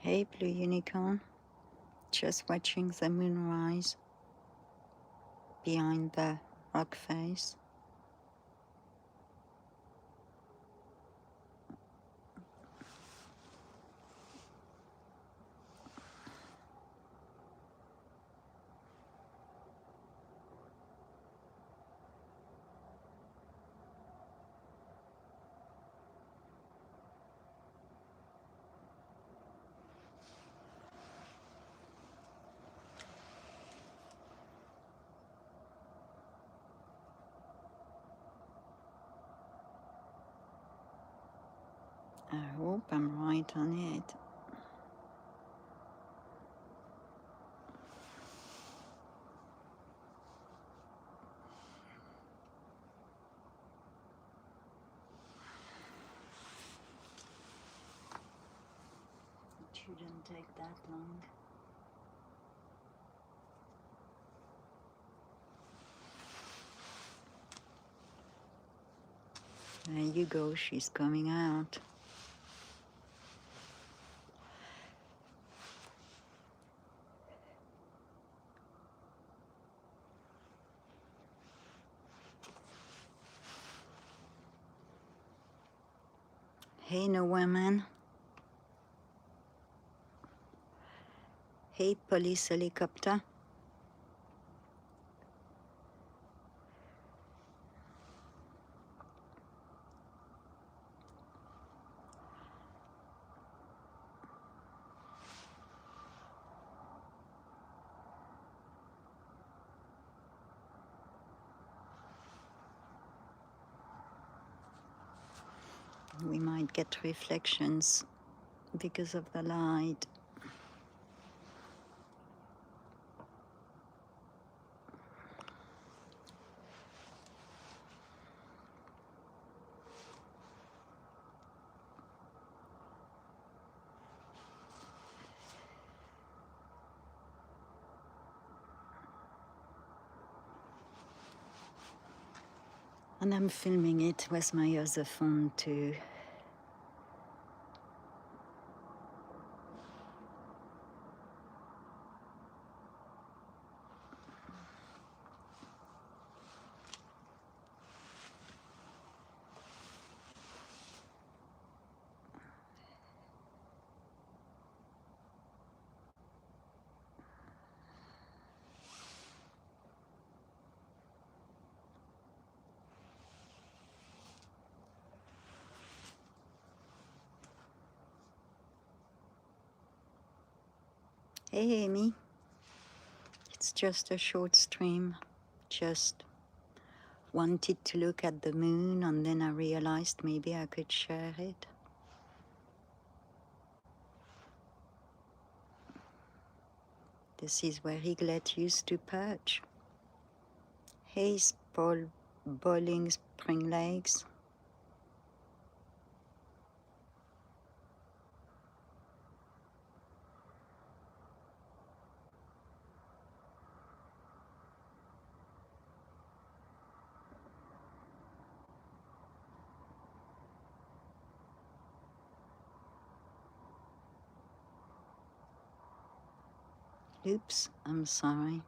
Hey, Blue Unicorn. Just watching the moonrise behind the rock face. I hope I'm right on it. It shouldn't take that long. There you go, she's coming out. Hey, no woman. Hey, police helicopter. We might get reflections because of the light. And I'm filming it with my other phone too. Hey, Amy. It's just a short stream. Just wanted to look at the moon and then I realized maybe I could share it. This is where Eaglet used to perch. Hey, Boiling Spring Lakes. Oops, I'm sorry.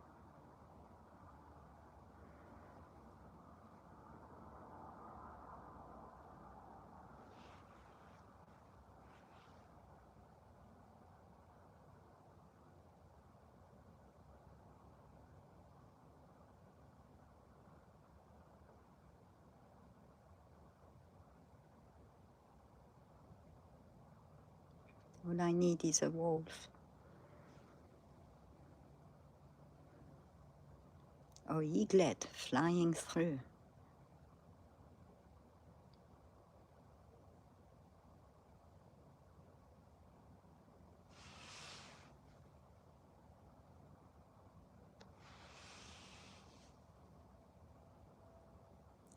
All I need is a wolf. Or Eaglet flying through.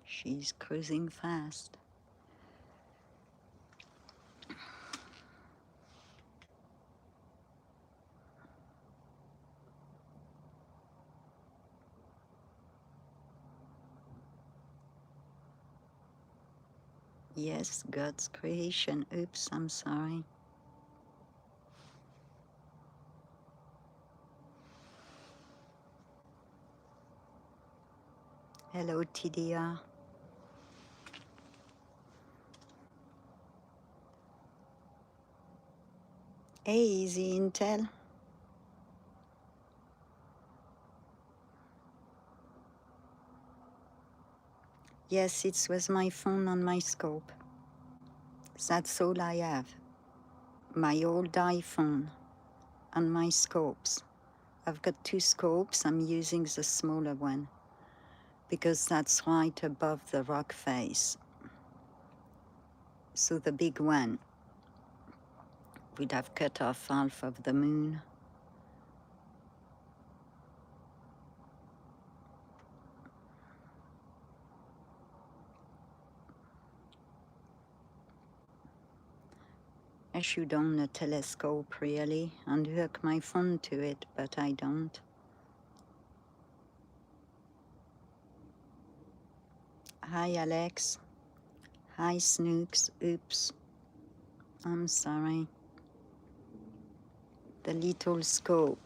She's cruising fast. Yes, God's creation. Oops, I'm sorry. Hello, TDR. Hey, Easy Intel. Yes, it was my phone on my scope. That's all I have. My old iPhone and my scopes. I've got two scopes. I'm using the smaller one because that's right above the rock face. So the big one would have cut off half of the moon. I should own a telescope really and hook my phone to it, but I don't. Hi Alex. Hi Snooks. Oops. I'm sorry. The little scope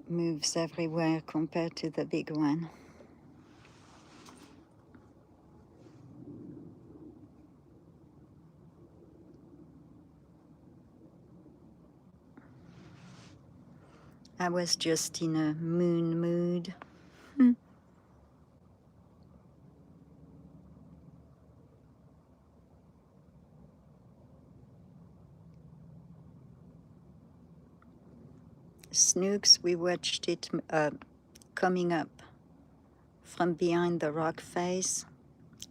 moves everywhere compared to the big one. I was just in a moon mood. Snooks, we watched it coming up from behind the rock face.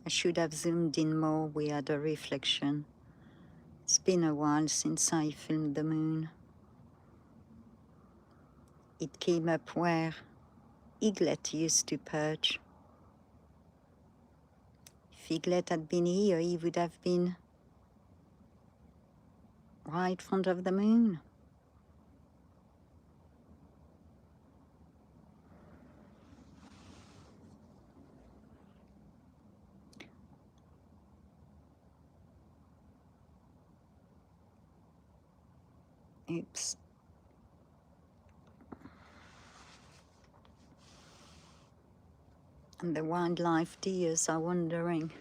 I should have zoomed in more, we had a reflection. It's been a while since I filmed the moon. It came up where Eaglet used to perch. If Eaglet had been here, he would have been right in front of the moon. Oops. And the wildlife deers are wondering,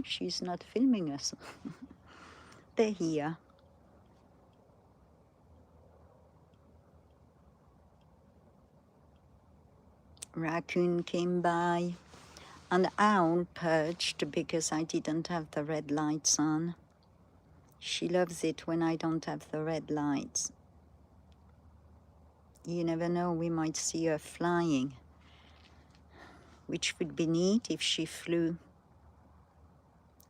she's not filming us. They're here. Raccoon came by. An owl perched because I didn't have the red lights on. She loves it when I don't have the red lights. You never know, we might see her flying, which would be neat if she flew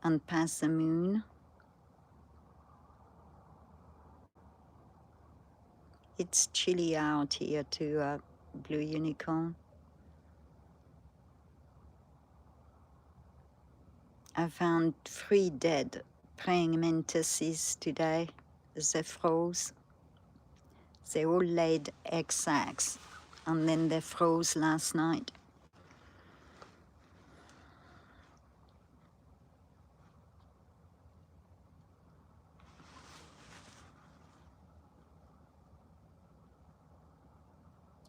and passed the moon. It's chilly out here too, Blue Unicorn. I found 3 dead praying mantises today. They froze. They all laid egg sacs and then they froze last night.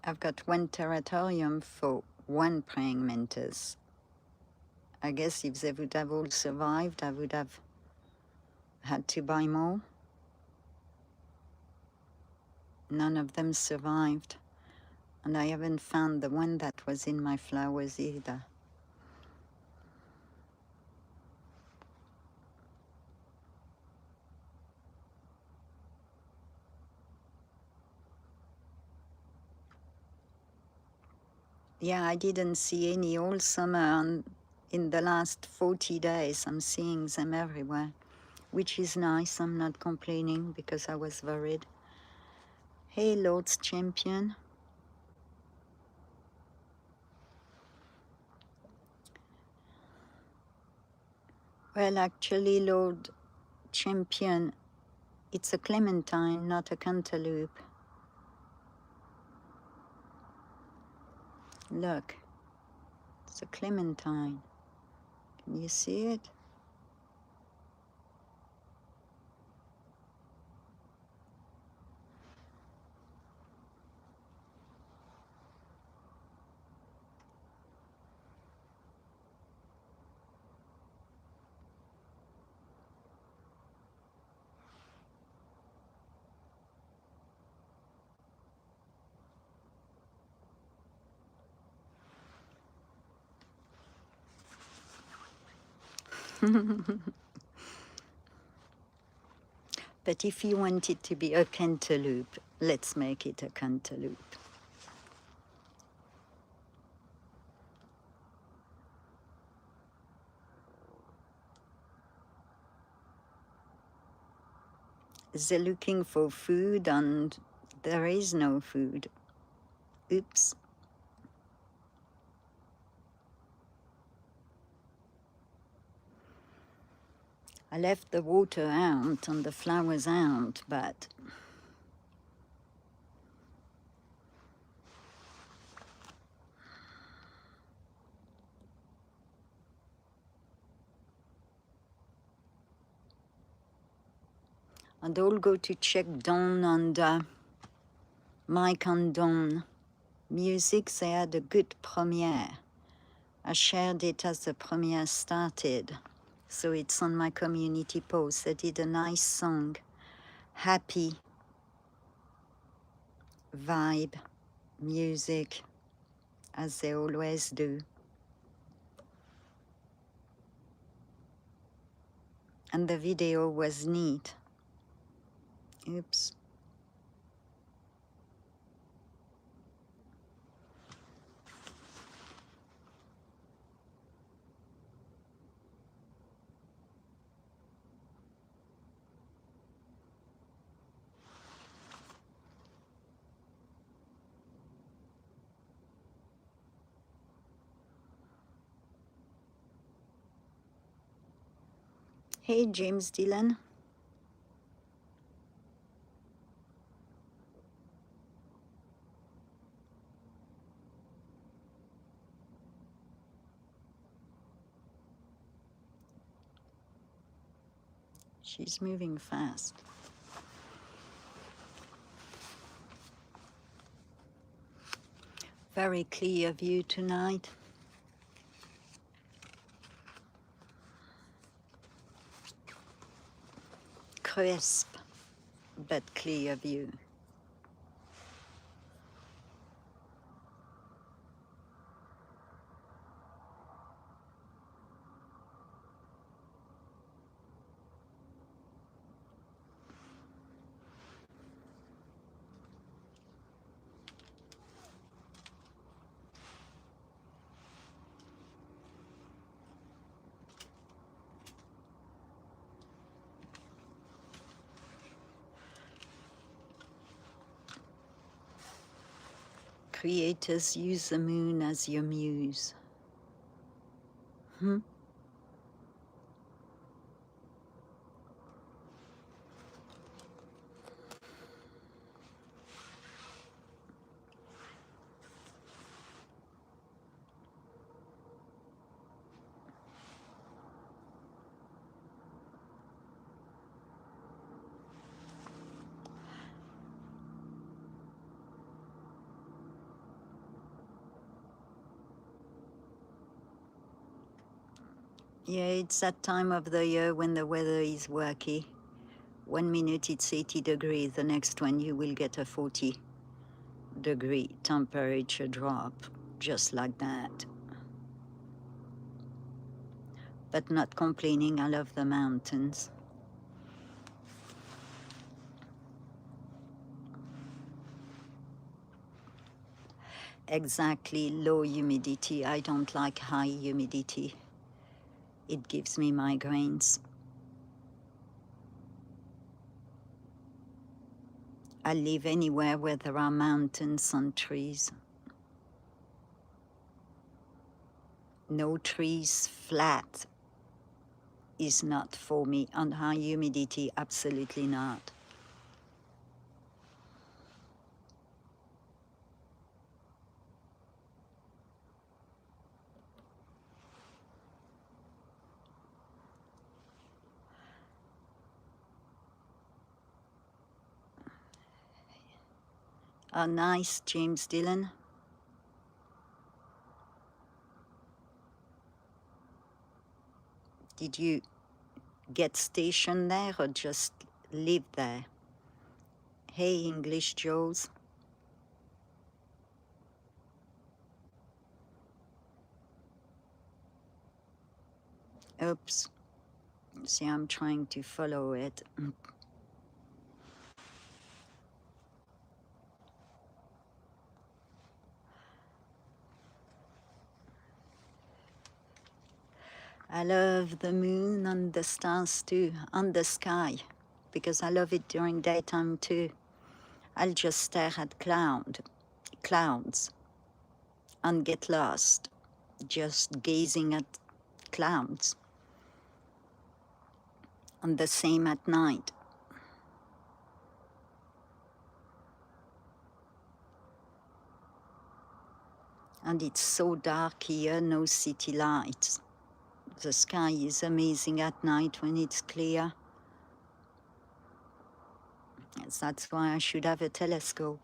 I've got 1 terratorium for 1 praying mantis. I guess if they would have all survived, I would have had to buy more. None of them survived. And I haven't found the one that was in my flowers either. Yeah, I didn't see any all summer, and in the last 40 days I'm seeing them everywhere, which is nice. I'm not complaining because I was worried. Hey, Lord's Champion. Well, actually, Lord Champion, it's a clementine, not a cantaloupe. Look, it's a clementine. Can you see it? But if you want it to be a cantaloupe, let's make it a cantaloupe. They're looking for food and there is no food. Oops. I left the water out and the flowers out, but and I'll go to check Dawn and Mike and Dawn Music. They had a good premiere. I shared it as the premiere started, so it's on my community post. They did a nice song, happy vibe music, as they always do. And the video was neat. Oops. Hey, James Dillon. She's moving fast. Very clear view tonight. Crisp, but clear view. Creators use the moon as your muse. Yeah, it's that time of the year when the weather is wacky. 1 minute it's 80 degrees, the next one you will get a 40-degree temperature drop, just like that. But not complaining, I love the mountains. Exactly, low humidity. I don't like high humidity. It gives me migraines. I live anywhere where there are mountains and trees. No trees, flat is not for me, and high humidity, absolutely not. Nice, James Dillon. Did you get stationed there or just live there? Hey, English Joes. Oops. See, I'm trying to follow it. I love the moon and the stars too, and the sky, because I love it during daytime too. I'll just stare at clouds, and get lost, just gazing at clouds. And the same at night. And it's so dark here, no city lights. The sky is amazing at night when it's clear. Yes, that's why I should have a telescope.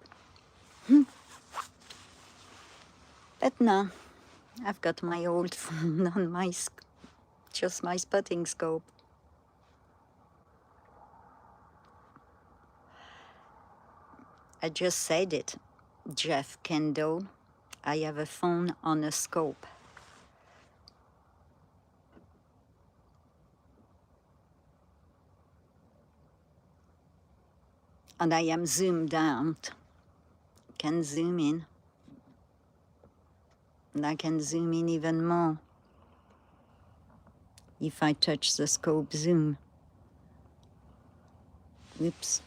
But no, I've got my old phone on my, just my spotting scope. I just said it, Jeff Kendall. I have a phone on a scope. And I am zoomed out. Can zoom in. And I can zoom in even more if I touch the scope zoom. Oops.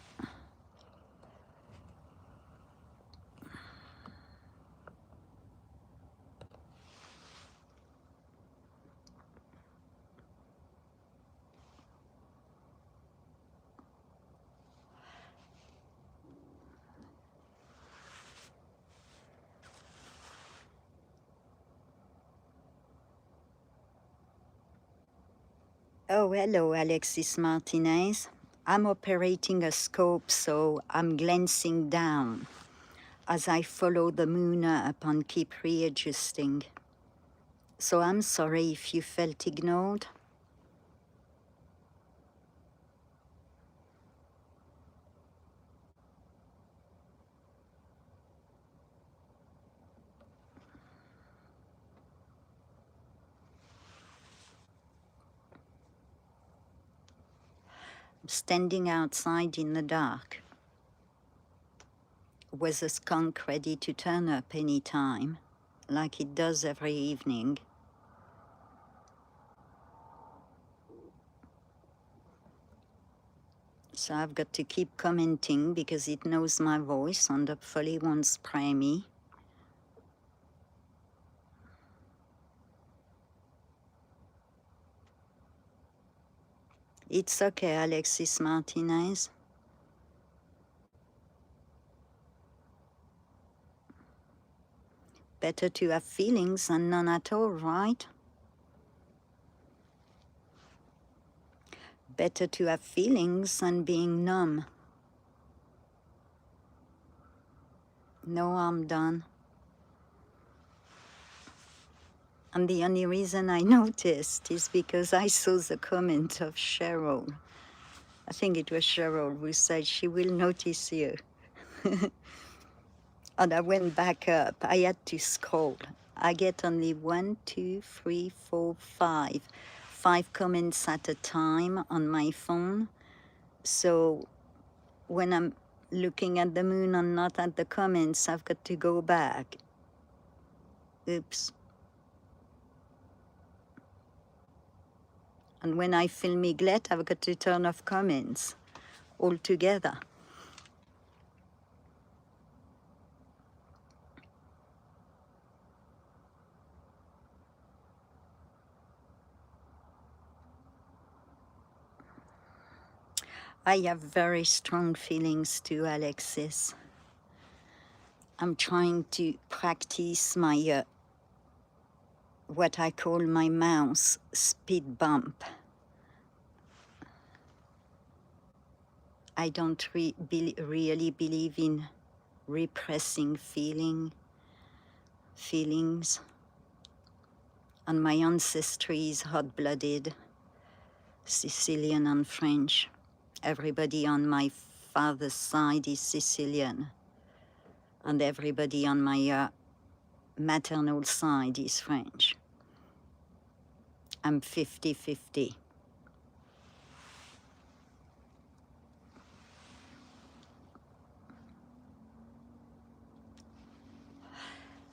Oh, hello, Alexis Martinez. I'm operating a scope, so I'm glancing down as I follow the moon up and keep readjusting. So I'm sorry if you felt ignored. Standing outside in the dark with a skunk ready to turn up any time, like it does every evening. So I've got to keep commenting because it knows my voice and hopefully won't spray me. It's okay, Alexis Martinez. Better to have feelings than none at all, right? Better to have feelings than being numb. No, I'm done. And the only reason I noticed is because I saw the comment of Cheryl. I think it was Cheryl who said she will notice you. And I went back up. I had to scroll. I get only 1, 2, 3, 4, 5 comments at a time on my phone. So when I'm looking at the moon and not at the comments, I've got to go back. Oops. And when I feel neglect, I've got to turn off comments altogether. I have very strong feelings too, Alexis. I'm trying to practice my, what I call my mouse speed bump. I don't really believe in repressing feelings. And my ancestry is hot-blooded, Sicilian and French. Everybody on my father's side is Sicilian. And everybody on my maternal side is French. I'm 50-50.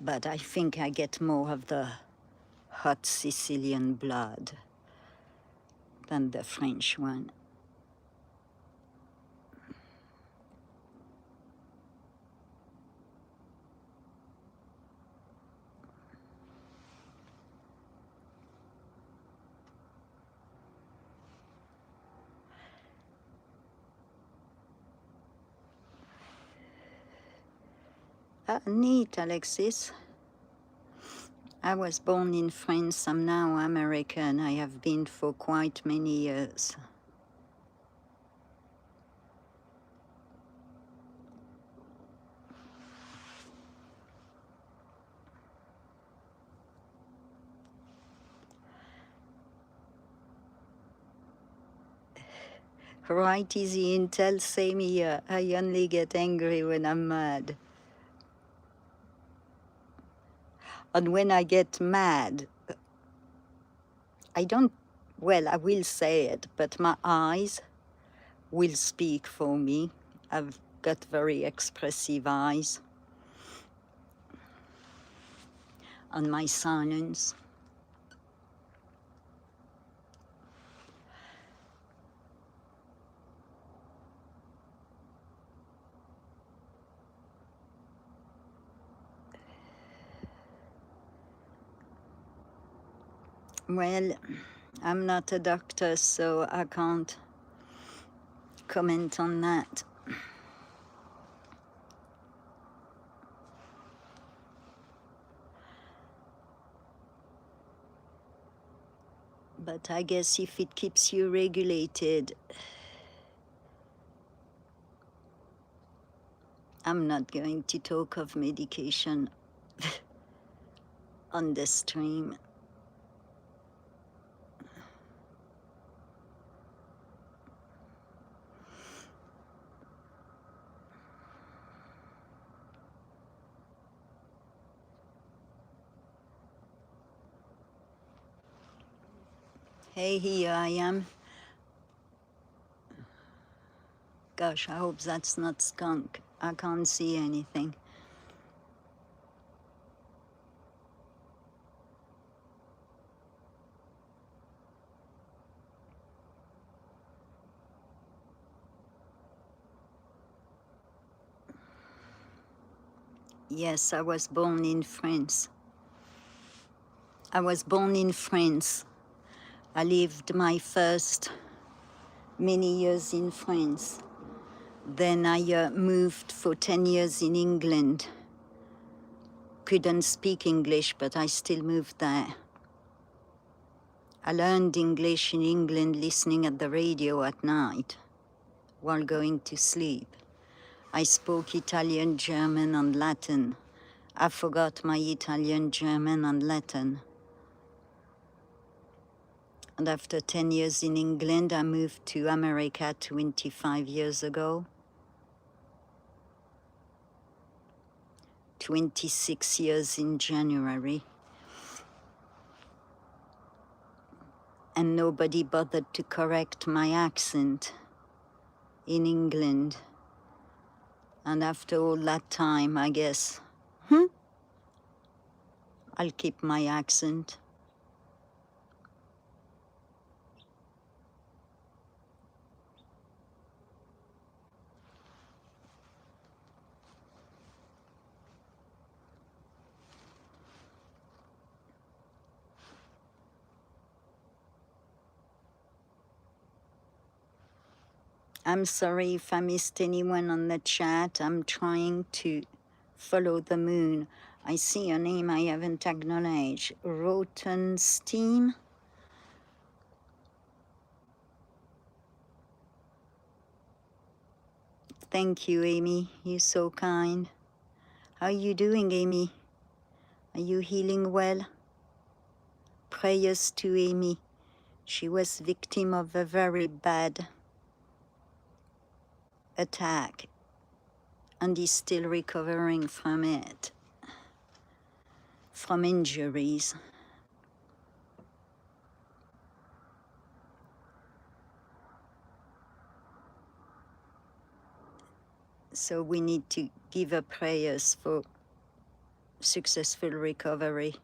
but I think I get more of the hot Sicilian blood than the French one. Neat, Alexis. I was born in France. I'm now American. I have been for quite many years. Right, easy intel, same here. I only get angry when I'm mad. And when I get mad, I don't, well, I will say it, but my eyes will speak for me. I've got very expressive eyes. And my silence. Well, I'm not a doctor, so I can't comment on that. But I guess if it keeps you regulated, I'm not going to talk of medication on the stream. Hey, here I am. Gosh, I hope that's not skunk. I can't see anything. Yes, I was born in France. I was born in France. I lived my first many years in France. Then I moved for 10 years in England. Couldn't speak English, but I still moved there. I learned English in England listening at the radio at night while going to sleep. I spoke Italian, German, and Latin. I forgot my Italian, German, and Latin. And after 10 years in England, I moved to America 25 years ago. 26 years in January. And nobody bothered to correct my accent in England. And after all that time, I guess, I'll keep my accent. I'm sorry if I missed anyone on the chat. I'm trying to follow the moon. I see a name I haven't acknowledged. Rotenstein. Thank you, Amy. You're so kind. How are you doing, Amy? Are you healing well? Prayers to Amy. She was victim of a very bad attack and is still recovering from it, from injuries. So we need to give her prayers for successful recovery.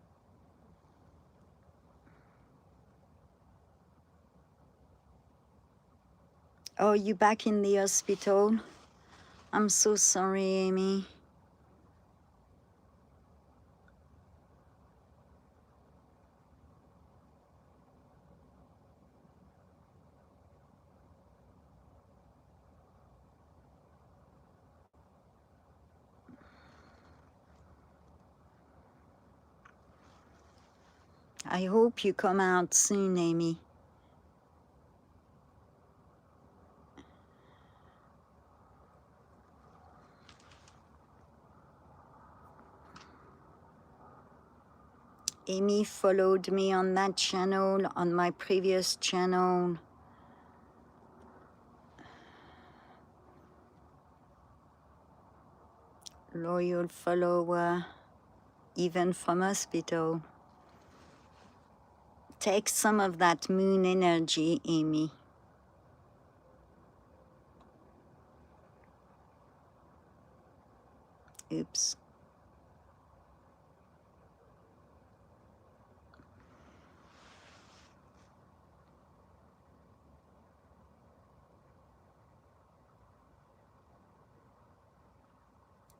Oh, you back in the hospital? I'm so sorry, Amy. I hope you come out soon, Amy. Amy followed me on that channel, on my previous channel. Loyal follower, even from hospital. Take some of that moon energy, Amy. Oops.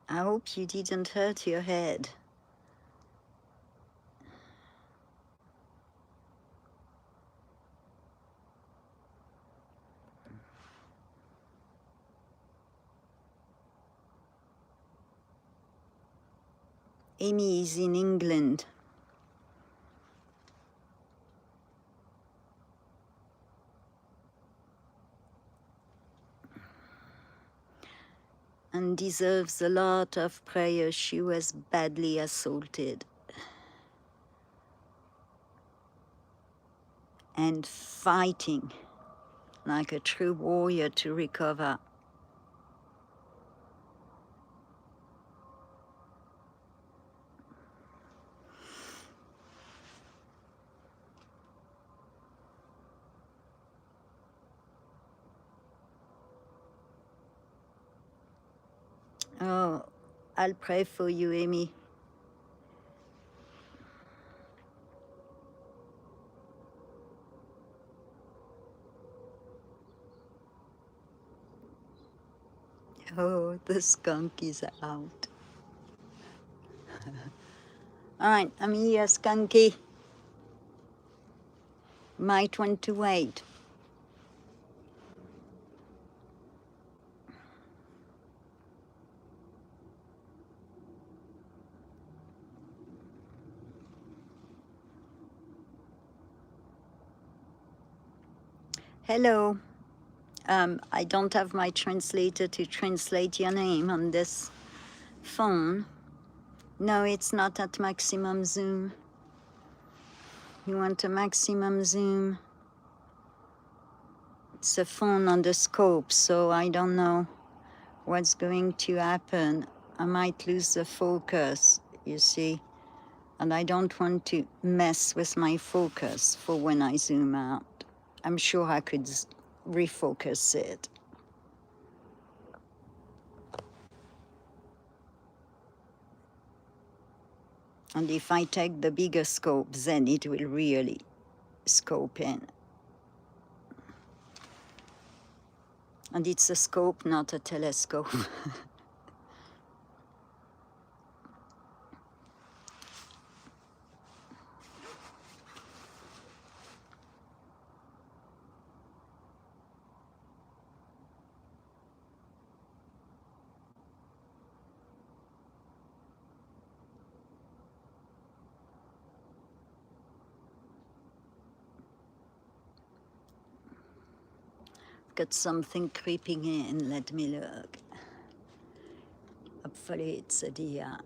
I hope you didn't hurt your head. Amy is in England. And deserves a lot of prayer. She was badly assaulted. And fighting like a true warrior to recover. Oh, I'll pray for you, Amy. Oh, the skunk is out. All right, I'm here, Skunky. Might want to wait. Hello. I don't have my translator to translate your name on this phone. No, it's not at maximum zoom. You want a maximum zoom? It's a phone on the scope, so I don't know what's going to happen. I might lose the focus, you see, and I don't want to mess with my focus for when I zoom out. I'm sure I could refocus it. And if I take the bigger scope, then it will really scope in. And it's a scope, not a telescope. Got something creeping in, let me look. Hopefully it's a deer.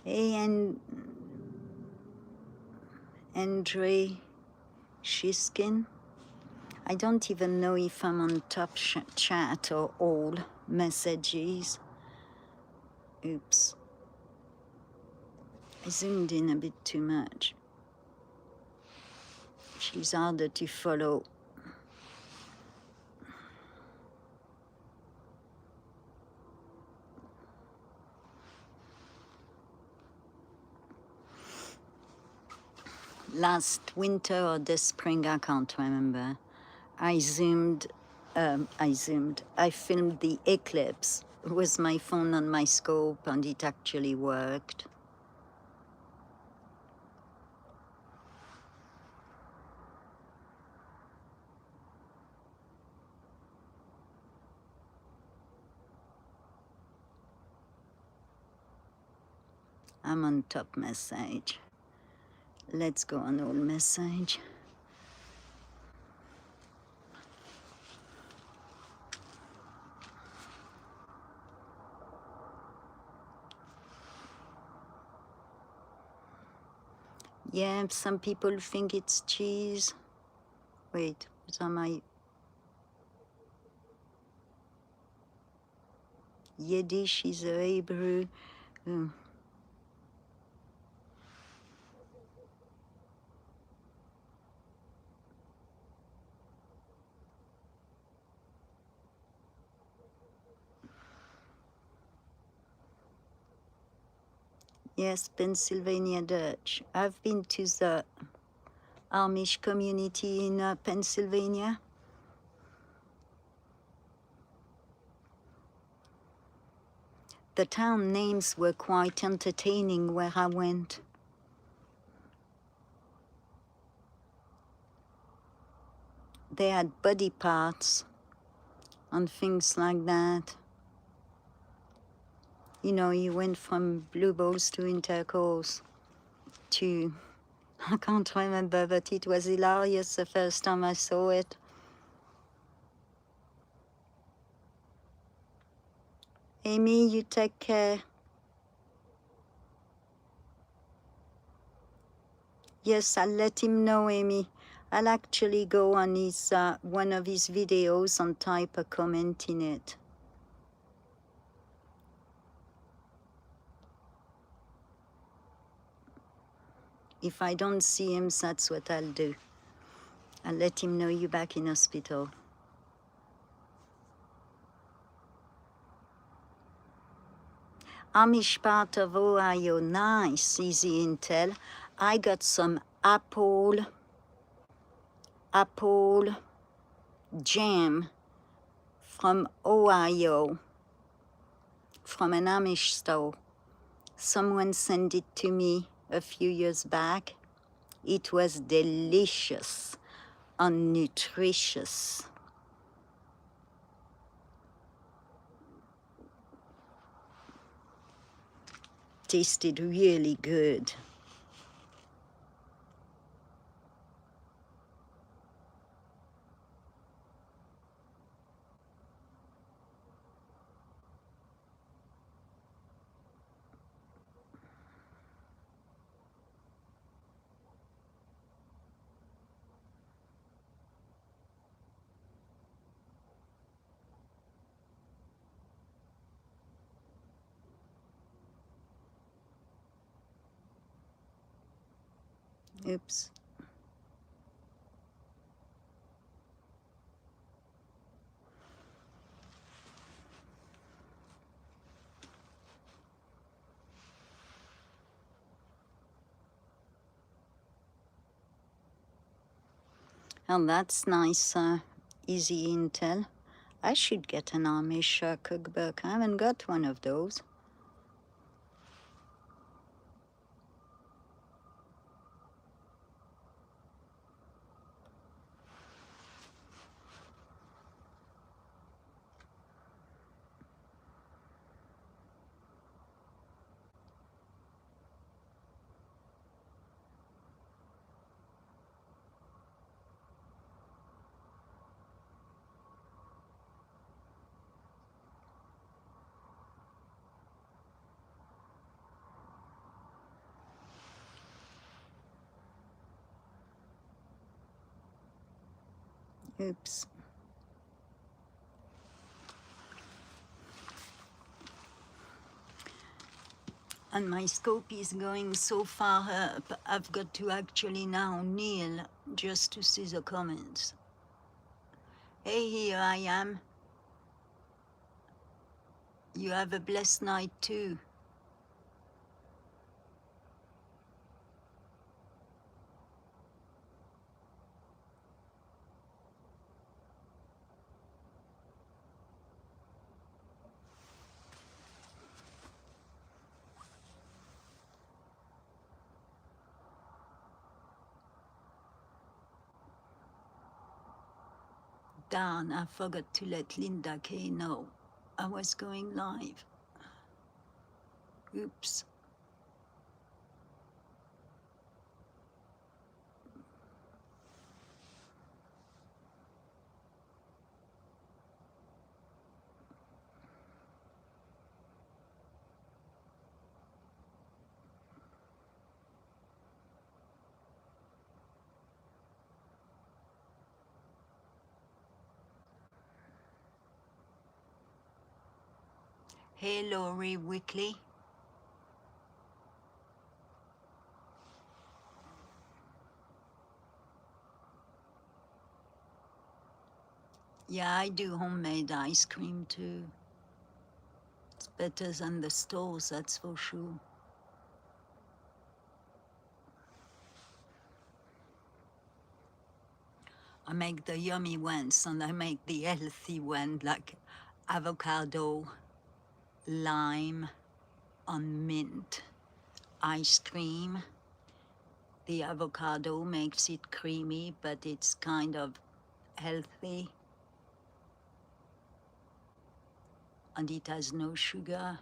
Hey, and Andre Shiskin, I don't even know if I'm on top chat or all messages. Oops. I zoomed in a bit too much. She's harder to follow. Last winter or this spring, I can't remember. I filmed the eclipse with my phone on my scope, and it actually worked. I'm on top message. Let's go on all message. Yeah, some people think it's cheese. Wait, what am I? Yiddish is a Hebrew. Hmm. Yes, Pennsylvania Dutch. I've been to the Amish community in Pennsylvania. The town names were quite entertaining where I went. They had body parts and things like that. You know, you went from blue balls to intercourse to, I can't remember, but it was hilarious the first time I saw it. Amy, you take care. Yes, I'll let him know, Amy. I'll actually go on his one of his videos and type a comment in it. If I don't see him, that's what I'll do. I'll let him know you're back in hospital. Amish part of Ohio, nice, easy intel. I got some apple jam from Ohio, from an Amish store. Someone sent it to me a few years back. It was delicious and nutritious. Tasted really good. Oops. Well, that's nice, easy intel. I should get an Amish cookbook. I haven't got one of those. Oops. And my scope is going so far up, I've got to actually now kneel just to see the comments. Hey, here I am. You have a blessed night too. Darn, I forgot to let Linda Kay know I was going live. Oops. Hey, Laurie Wickley. Yeah, I do homemade ice cream too. It's better than the stores, that's for sure. I make the yummy ones and I make the healthy one like avocado, lime, and mint ice cream. The avocado makes it creamy, but it's kind of healthy. And it has no sugar.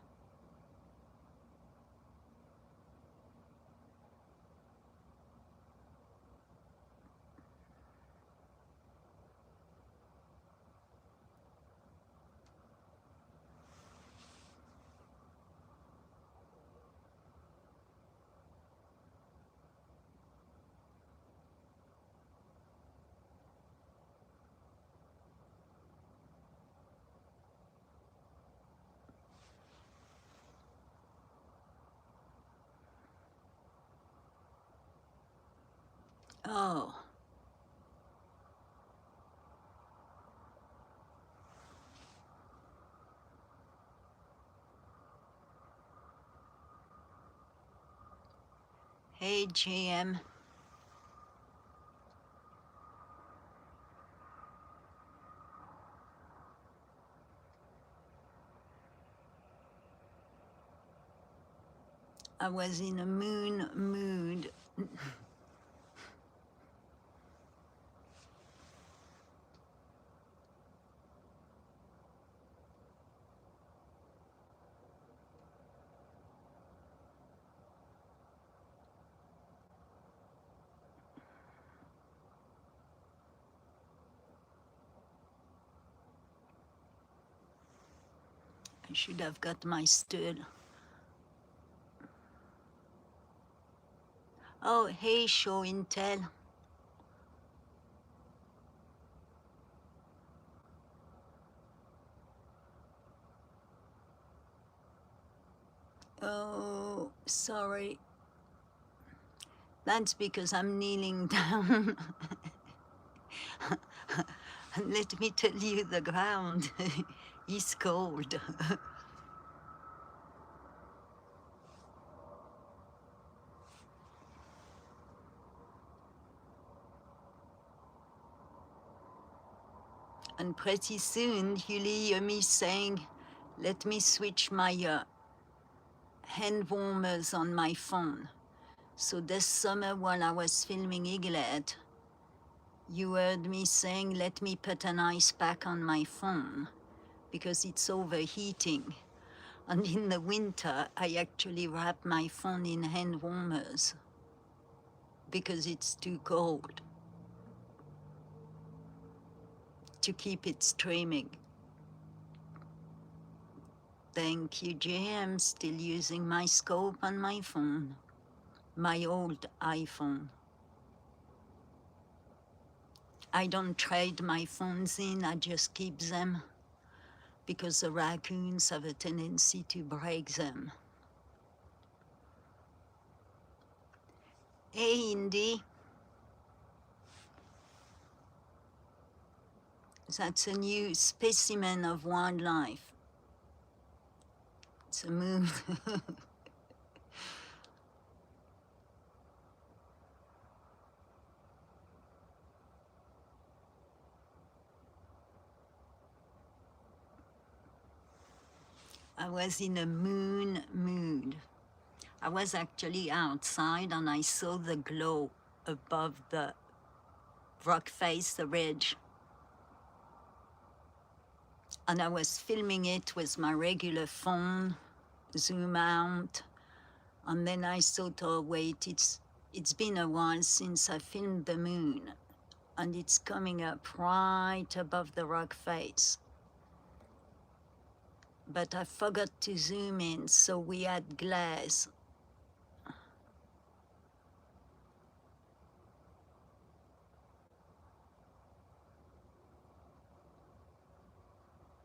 Oh, hey GM. I was in a moon mood. I should have got my stool. Oh, hey, show and tell. Oh, sorry. That's because I'm kneeling down. And let me tell you, the ground is cold. And pretty soon you'll hear me saying, let me switch my hand warmers on my phone. So this summer while I was filming Eaglet, you heard me saying, let me put an ice pack on my phone because it's overheating. And in the winter, I actually wrap my phone in hand warmers because it's too cold to keep it streaming. Thank you, Jay. I'm still using my scope on my phone, my old iPhone. I don't trade my phones in, I just keep them because the raccoons have a tendency to break them. Hey, Indy, that's a new specimen of wildlife. It's a moon. I was in a moon mood. I was actually outside and I saw the glow above the rock face, the ridge. And I was filming it with my regular phone, zoom out. And then I thought, oh wait, it's been a while since I filmed the moon. And it's coming up right above the rock face. But I forgot to zoom in, so we had glass.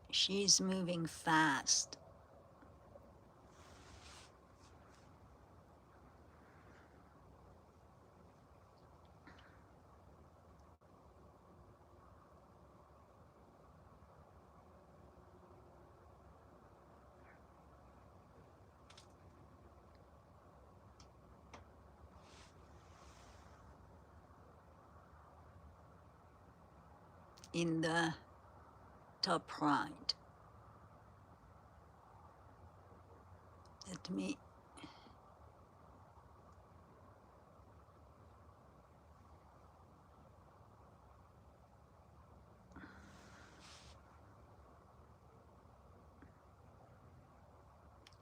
She's moving fast. In the top right. Let me.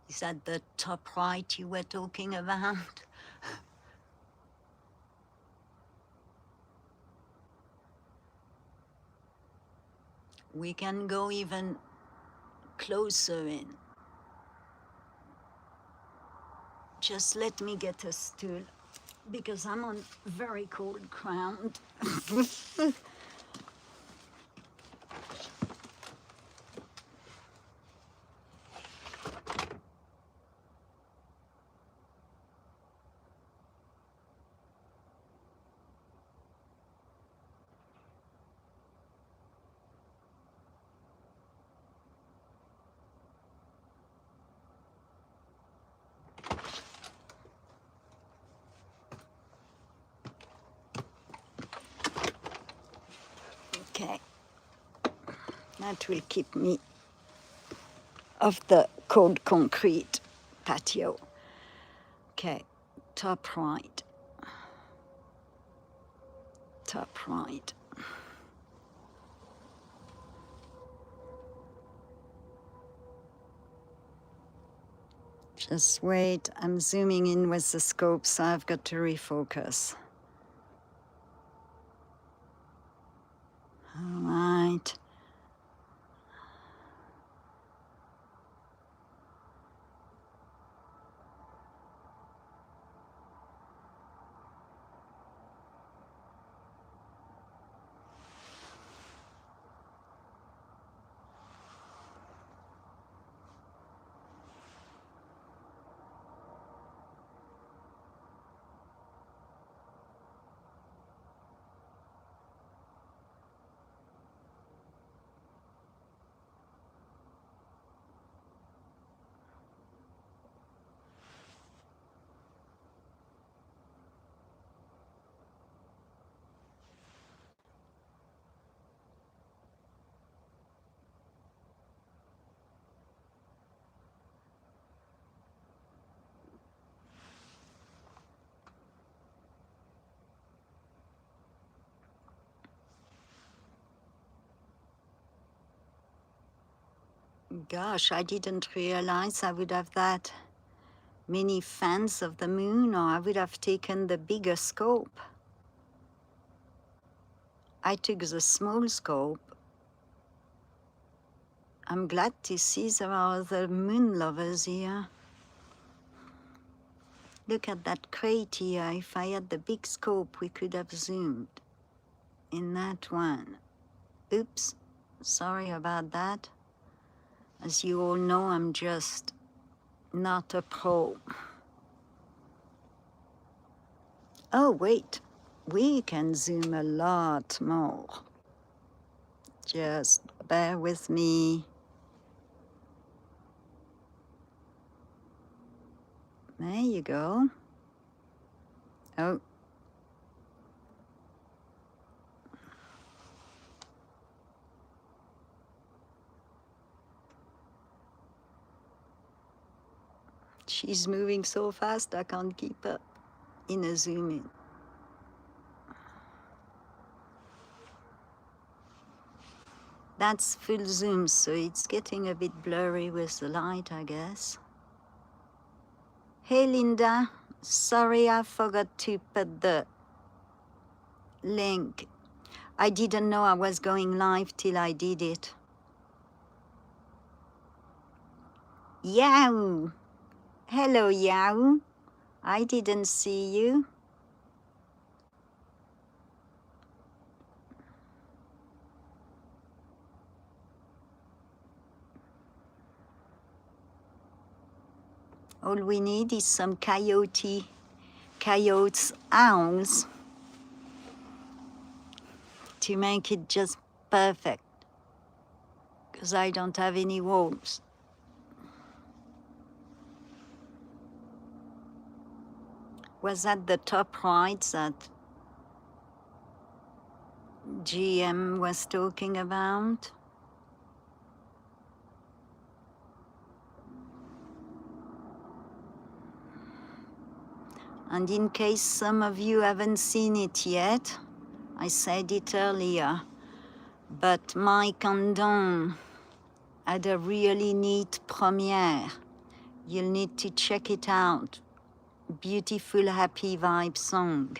Is that the top right you were talking about? We can go even closer in. Just let me get a stool because I'm on very cold ground. Okay, that will keep me off the cold concrete patio. Okay, top right. Top right. Just wait, I'm zooming in with the scope, so I've got to refocus. All right. Gosh, I didn't realize I would have that many fans of the moon, or I would have taken the bigger scope. I took the small scope. I'm glad to see there are other moon lovers here. Look at that crate here. If I had the big scope, we could have zoomed. in that one. Oops, sorry about that. As you all know, I'm just not a pro. Oh, wait, we can zoom a lot more. Just bear with me. There you go. Oh. She's moving so fast I can't keep up in a zoom in. That's full zoom, so it's getting a bit blurry with the light, I guess. Hey Linda, sorry I forgot to put the link. I didn't know I was going live till I did it. Yahoo! Hello Yahoo! I didn't see you. All we need is some coyotes, owls to make it just perfect, because I don't have any wolves. Was that the top right that GM was talking about? And in case some of you haven't seen it yet, I said it earlier, but Mike and Dawn had a really neat premiere. You'll need to check it out. Beautiful, happy vibe song.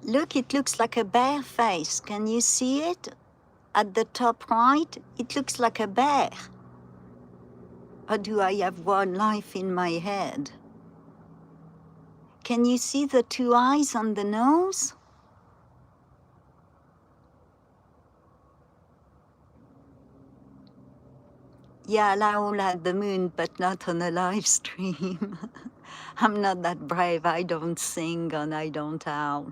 Look, it looks like a bear face. Can you see it? At the top right, it looks like a bear. Or do I have one life in my head? Can you see the two eyes on the nose? Yeah, Laul had the moon, but not on a live stream. I'm not that brave. I don't sing and I don't howl.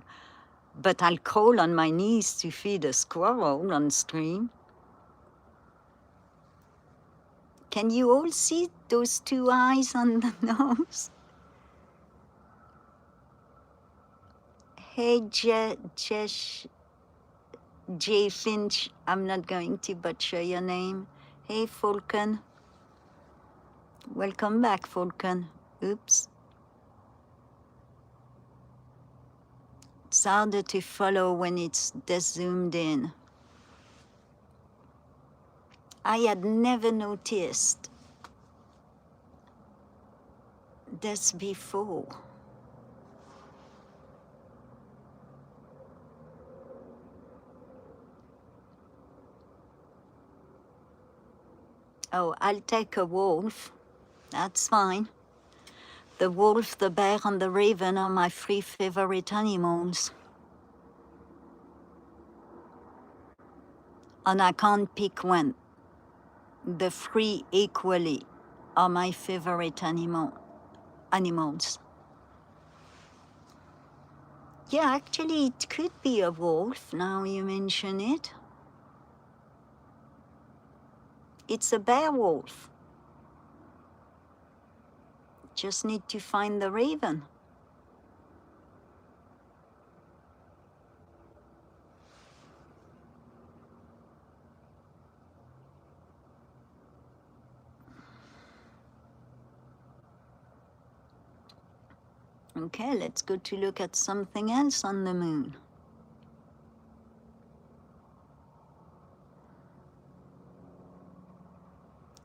But I'll crawl on my knees to feed a squirrel on stream. Can you all see those two eyes on the nose? Hey, J. Finch, I'm not going to butcher your name. Hey, Falcon. Welcome back, Falcon. Oops. It's harder to follow when it's zoomed in. I had never noticed this before. Oh, I'll take a wolf. That's fine. The wolf, the bear, and the raven are my three favorite animals. And I can't pick one. The three equally are my favorite animals. Yeah, actually, it could be a wolf, now you mention it. It's a bear wolf. Just need to find the raven. Okay, let's go to look at something else on the moon.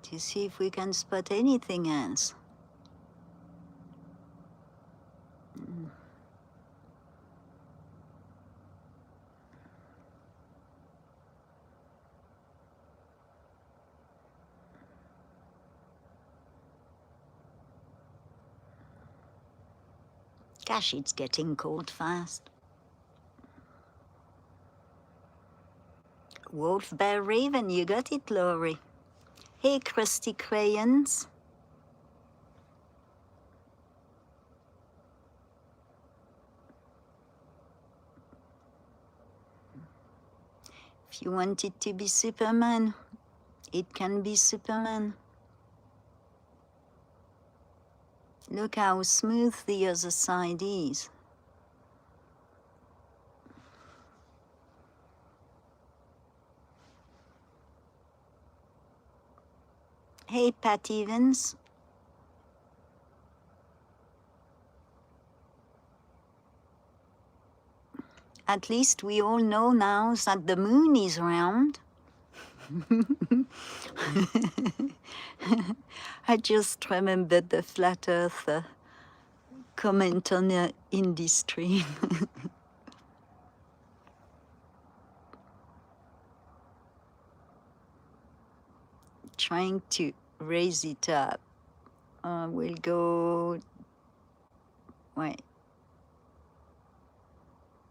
To see if we can spot anything else. Gosh, it's getting cold fast. Wolf, Bear, Raven, you got it, Laurie. Hey, Crusty Crayons. If you want it to be Superman, it can be Superman. Look how smooth the other side is. Hey, Pat Evans. At least we all know now that the moon is round. I just remembered the flat earth comment on the indie stream. Trying to raise it up. We'll go, wait,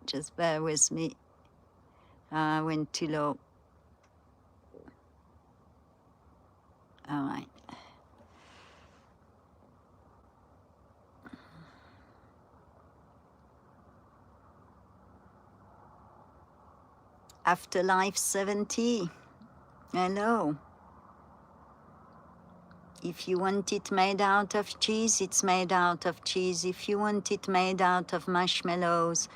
just bear with me. I went too low. All right. Afterlife 70. Hello. If you want it made out of cheese, it's made out of cheese. If you want it made out of marshmallows,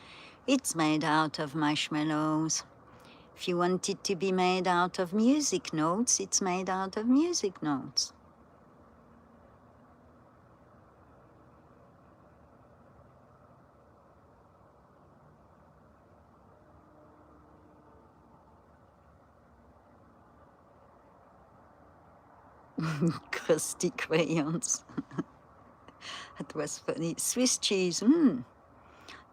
it's made out of marshmallows. If you want it to be made out of music notes, it's made out of music notes. Crusty crayons. That was funny. Swiss cheese,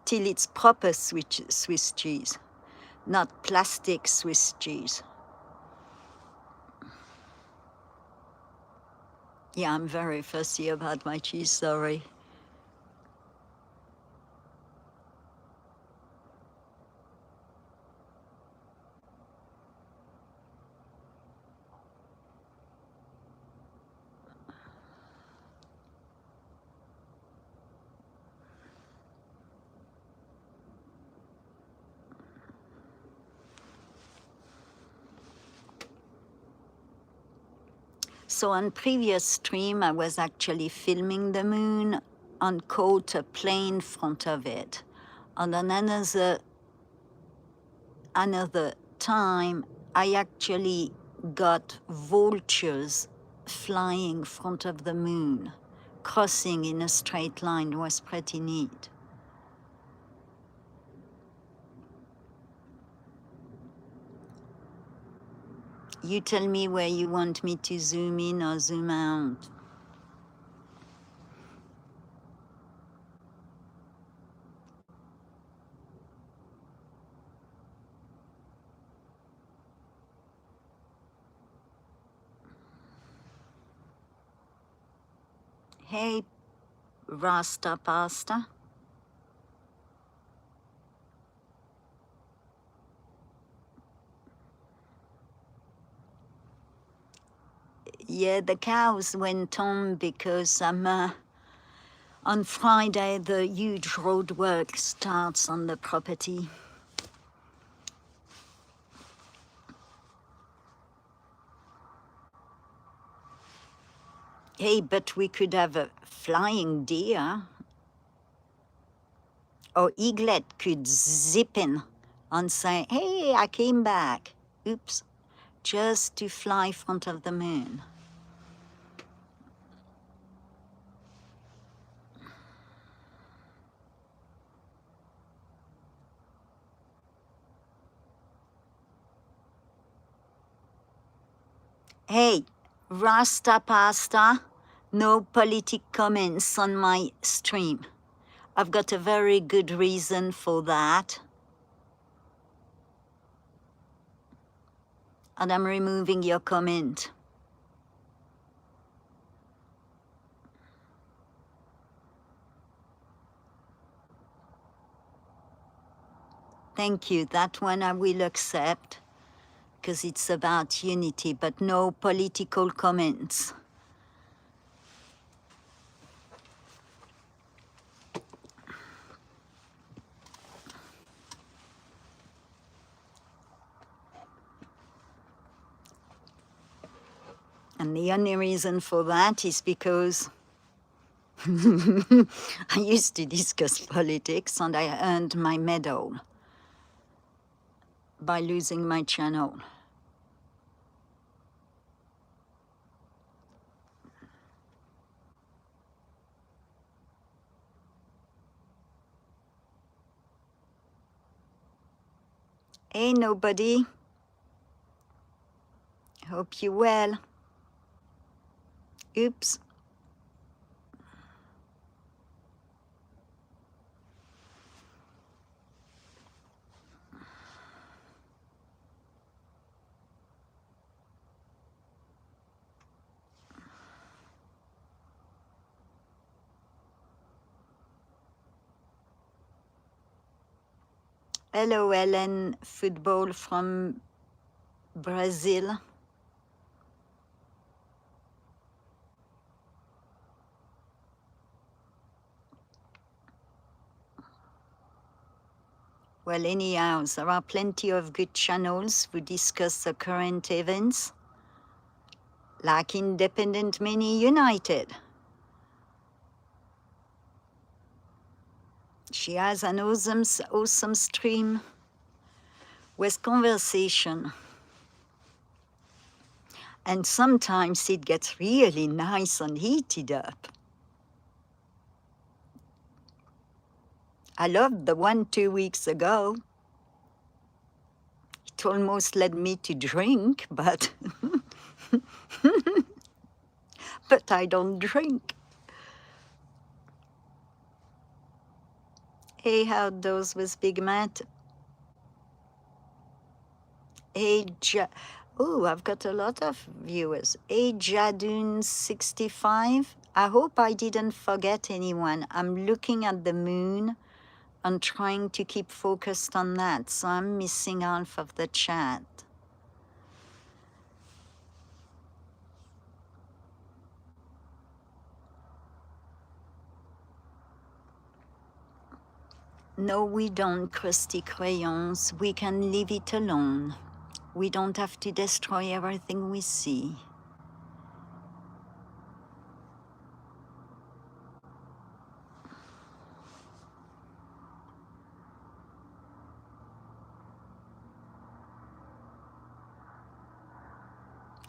till it's proper Swiss cheese, not plastic Swiss cheese. Yeah, I'm very fussy about my cheese, sorry. So on previous stream, I was actually filming the moon and caught a plane in front of it. And on another time, I actually got vultures flying in front of the moon, crossing in a straight line. It was pretty neat. You tell me where you want me to zoom in or zoom out. Hey, Rasta Pasta. Yeah, the cows went on because on Friday the huge road work starts on the property. Hey, but we could have a flying deer. Or Eaglet could zip in and say, hey, I came back. Oops, just to fly in front of the moon. Hey, Rasta Pasta, no politic comments on my stream. I've got a very good reason for that. And I'm removing your comment. Thank you. That one I will accept because it's about unity, but no political comments. And the only reason for that is because I used to discuss politics and I earned my medal by losing my channel. Hey, nobody. Hope you're well. Oops. Hello, Ellen. Football from Brazil. Well, anyhow, there are plenty of good channels who discuss the current events, like Independent Mini United. She has an awesome stream with conversation. And sometimes it gets really nice and heated up. I loved the one 2 weeks ago. It almost led me to drink, but but I don't drink. Hey, how those with Big Matt? Hey, oh, I've got a lot of viewers. Hey, Jadun65. I hope I didn't forget anyone. I'm looking at the moon and trying to keep focused on that, so I'm missing half of the chat. No, we don't, Crusty Crayons. We can leave it alone. We don't have to destroy everything we see.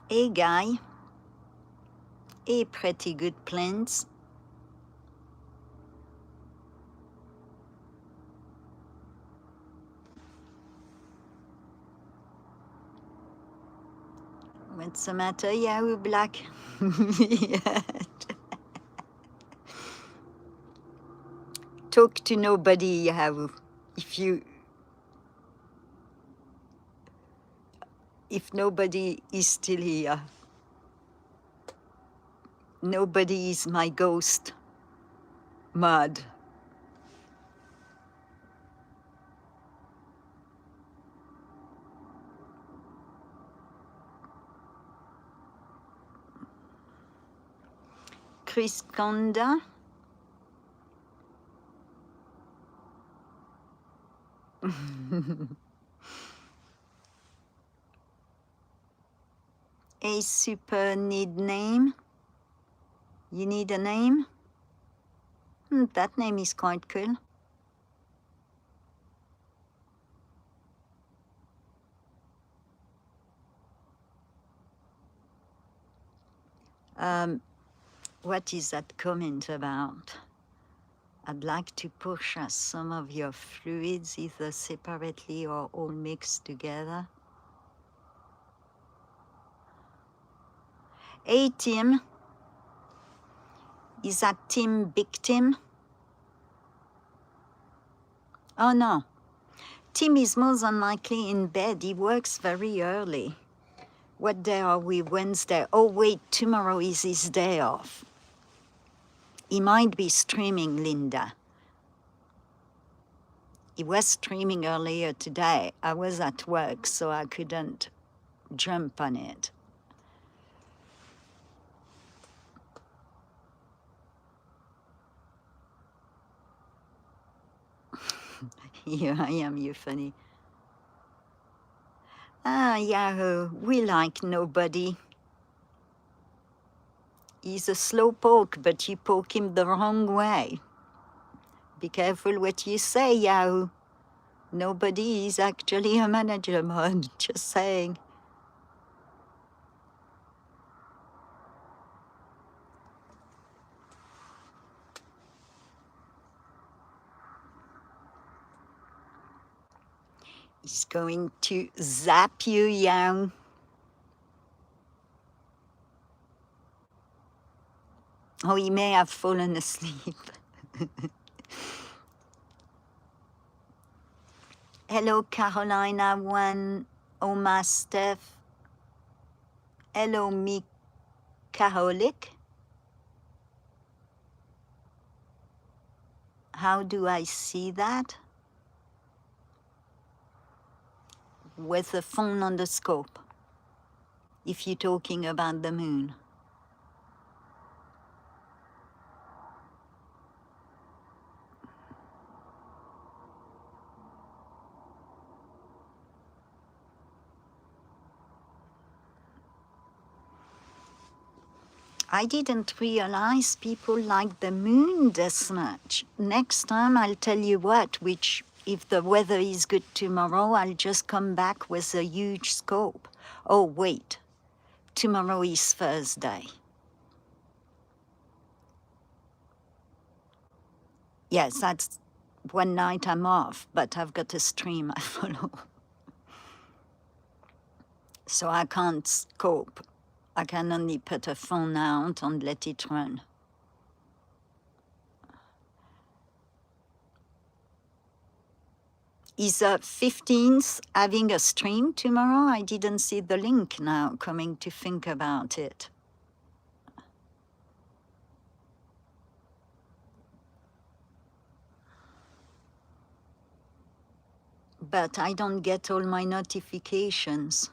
Hey, Guy. Hey, Pretty Good Plants. What's the matter, Yahoo Black? Talk to nobody, Yahoo. If nobody is still here, nobody is my ghost. Mud. Chris Kanda. A super need name. You need a name? That name is quite cool. What is that comment about? I'd like to push some of your fluids either separately or all mixed together. Hey, Tim. Is that Tim Big Tim? Oh, no. Tim is more than likely in bed. He works very early. What day are we? Wednesday. Oh, wait, tomorrow is his day off. He might be streaming, Linda. He was streaming earlier today. I was at work, so I couldn't jump on it. Here I am, you funny. Ah, Yahoo, we like nobody. He's a slow poke, but you poke him the wrong way. Be careful what you say, Yahoo. Nobody is actually a manager, man. Just saying. He's going to zap you, Yahoo. Oh, he may have fallen asleep. Hello, Carolina One, Oma Steph. Hello, Mikaholic. How do I see that? With the phone on the scope, if you're talking about the moon. I didn't realize people like the moon this much. Next time I'll tell you what, which if the weather is good tomorrow, I'll just come back with a huge scope. Oh, wait, tomorrow is Thursday. Yes, that's one night I'm off, but I've got a stream I follow. So I can't scope. I can only put a phone out and let it run. Is 15th having a stream tomorrow? I didn't see the link now, coming to think about it. But I don't get all my notifications.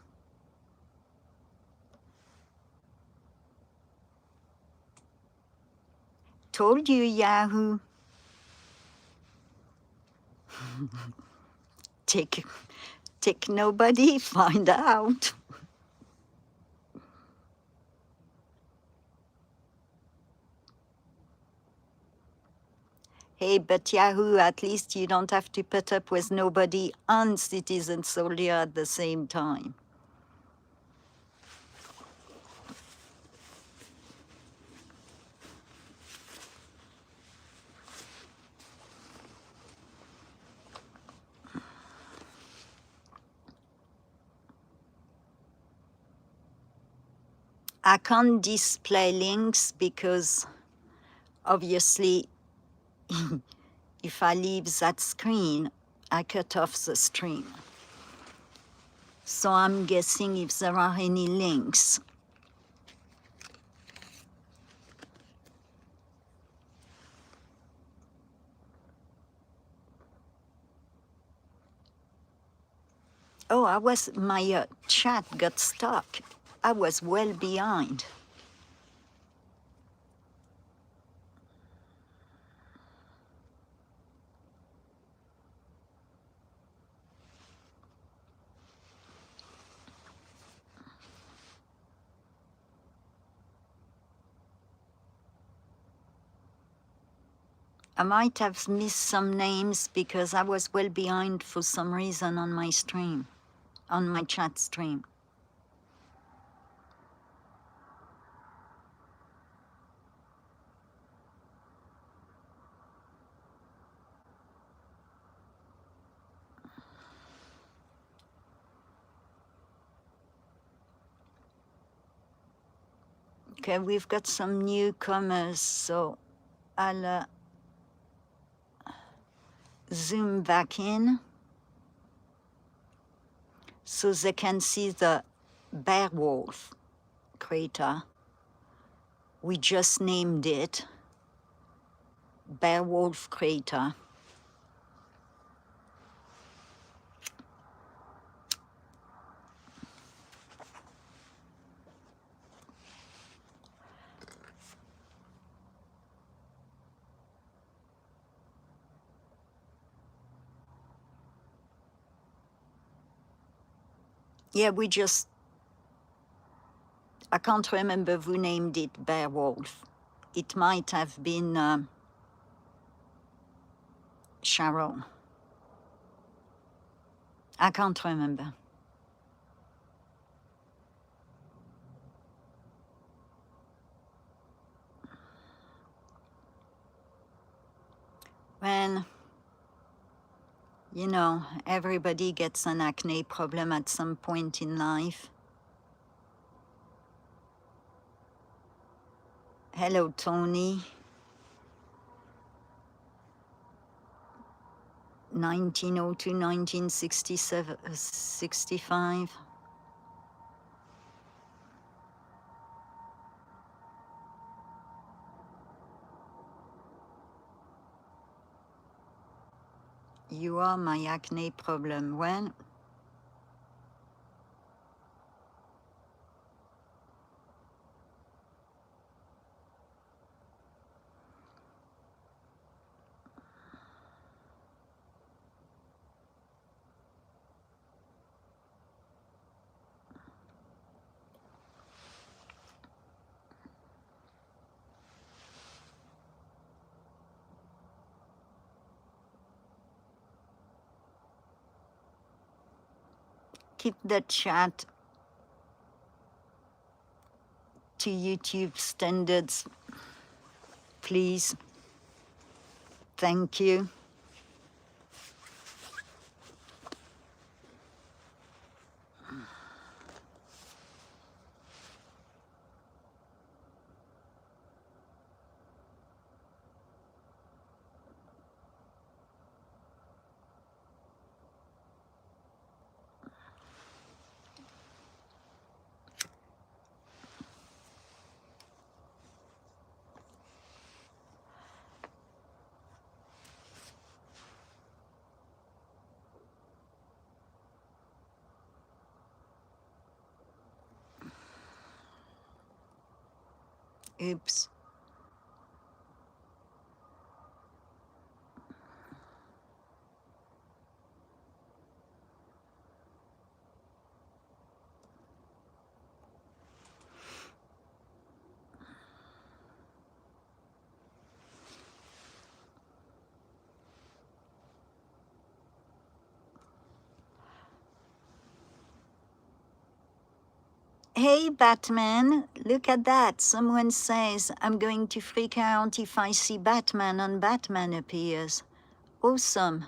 Told you, Yahoo. Take nobody, find out. Hey, but Yahoo, at least you don't have to put up with nobody and Citizen Soldier at the same time. I can't display links because obviously if I leave that screen, I cut off the stream. So I'm guessing if there are any links. Oh, my chat got stuck. I was well behind. I might have missed some names because I was well behind for some reason on my stream, on my chat stream. Okay, we've got some newcomers, so I'll zoom back in so they can see the Beowulf crater. We just named it Beowulf crater. Yeah, I can't remember who named it bear wolf. It might have been Sharon. I can't remember. Well, you know, everybody gets an acne problem at some point in life. Hello, Tony. 1902, 1967, 65. You are my acne problem. Well, keep the chat to YouTube standards, please. Thank you. Oops. Hey, Batman, look at that. Someone says, I'm going to freak out if I see Batman and Batman appears. Awesome.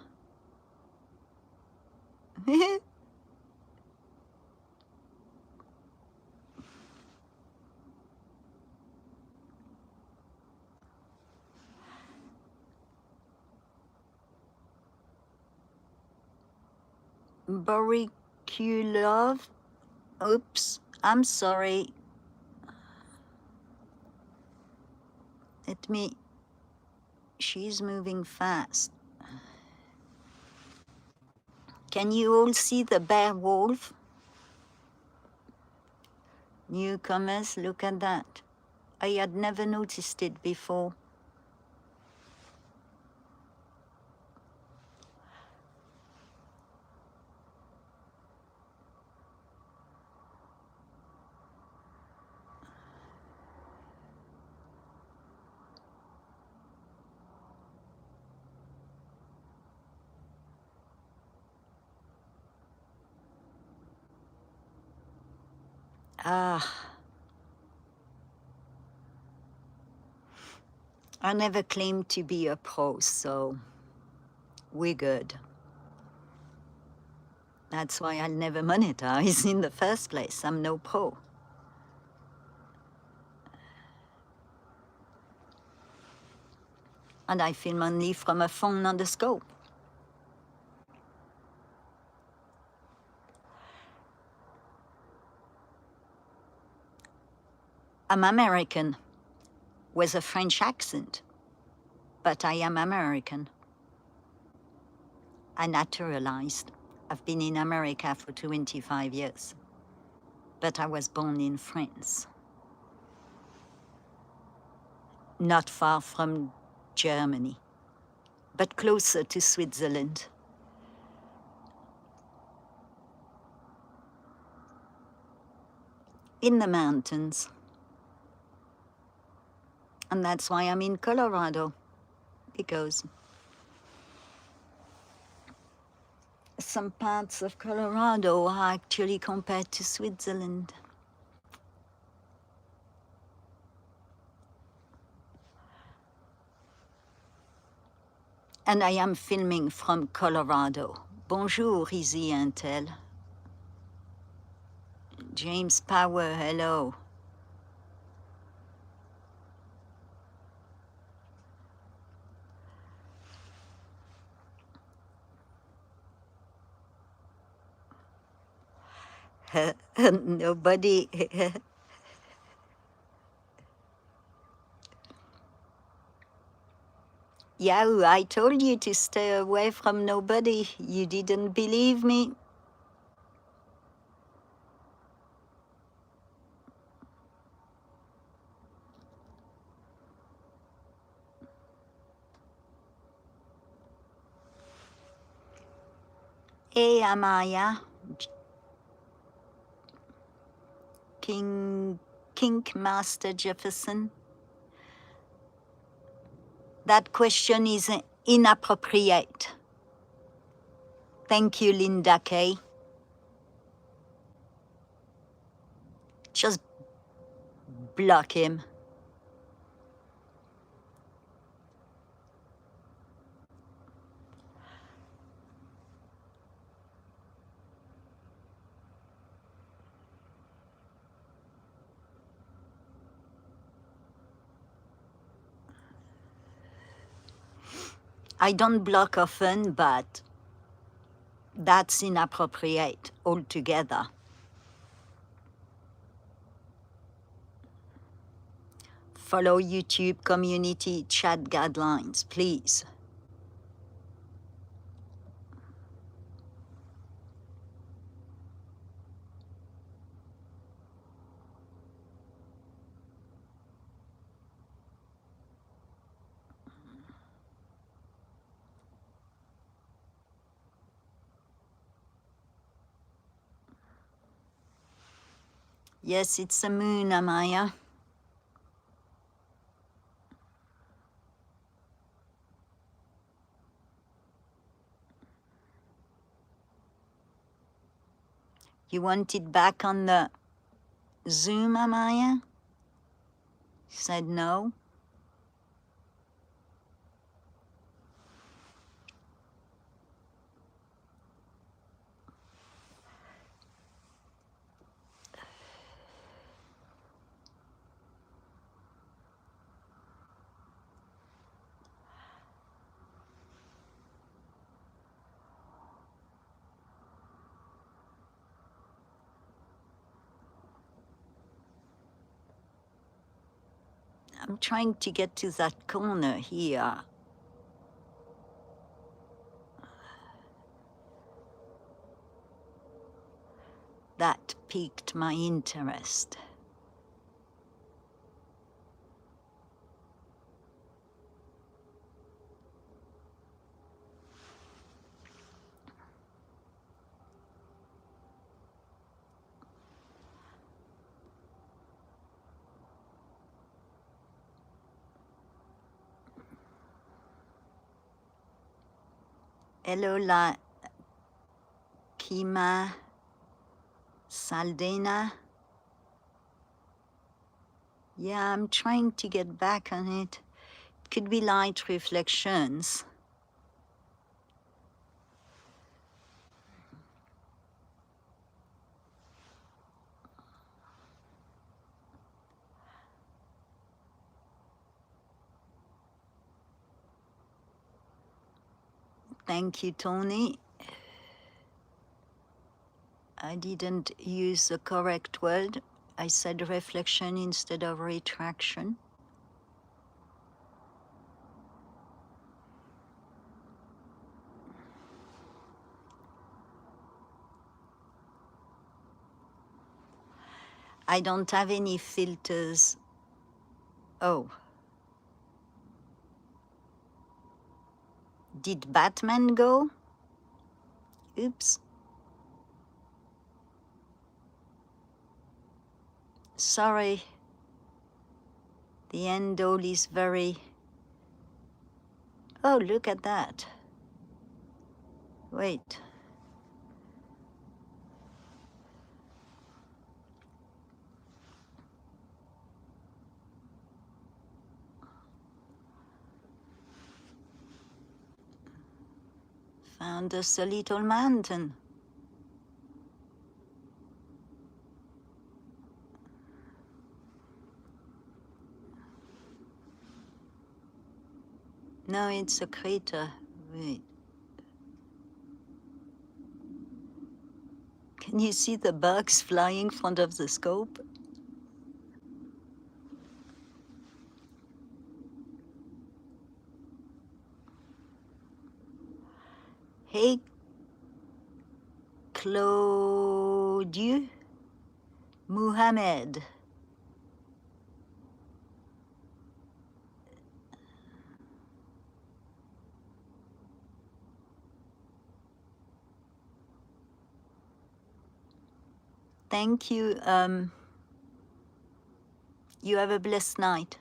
Boriculov. Oops, I'm sorry. She's moving fast. Can you all see the bear wolf? Newcomers, look at that. I had never noticed it before. Ah, I never claimed to be a pro, so we're good. That's why I'll never monetize in the first place. I'm no pro. And I film only from a phone on the scope. I'm American with a French accent, but I am American. I naturalized. I've been in America for 25 years, but I was born in France. Not far from Germany, but closer to Switzerland. in the mountains. And that's why I'm in Colorado, because some parts of Colorado are actually compared to Switzerland. And I am filming from Colorado. Bonjour, Easy Intel. James Power, hello. Nobody. Yahoo, I told you to stay away from nobody. You didn't believe me. Hey, Amaya. Kink Master Jefferson. That question is inappropriate. Thank you, Linda Kay. Just block him. I don't block often, but that's inappropriate altogether. Follow YouTube community chat guidelines, please. Yes, it's a moon, Amaya. You want it back on the Zoom, Amaya? Said no. I'm trying to get to that corner here. That piqued my interest. Hello, La Kima Saldena. Yeah, I'm trying to get back on it. It could be light reflections. Thank you, Tony. I didn't use the correct word. I said reflection instead of retraction. I don't have any filters. Oh. Did Batman go? Oops. Sorry, the end all is very... Oh, look at that. Wait. Found us a little mountain. No, it's a crater. Wait. Can you see the bugs flying in front of the scope? Hey, Claudieu Muhammad. Thank you. You have a blessed night.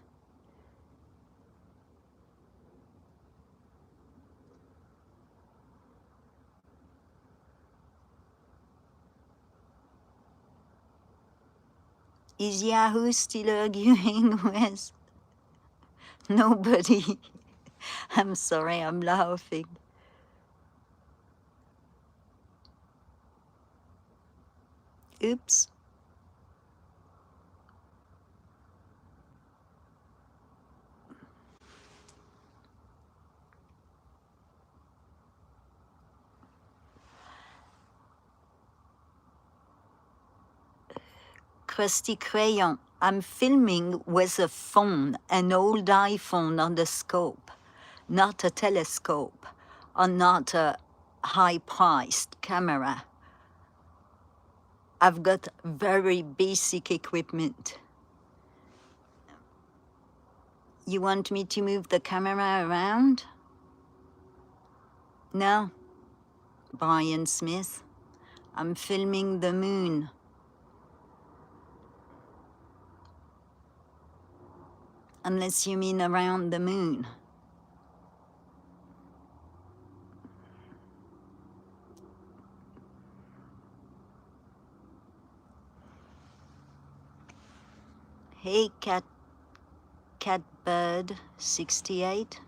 Is Yahoo still arguing with nobody? I'm sorry, I'm laughing. Oops. Crusty Crayon, I'm filming with a phone, an old iPhone on the scope, not a telescope, or not a high-priced camera. I've got very basic equipment. You want me to move the camera around? No, Brian Smith. I'm filming the moon. Unless you mean around the moon. Hey, Catbird 68.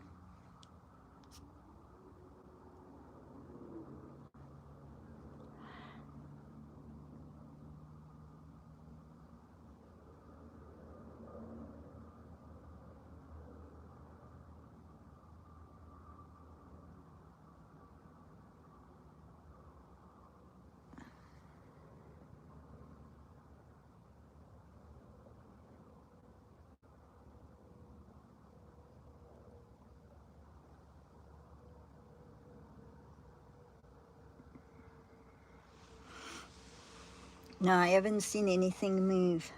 No, I haven't seen anything move.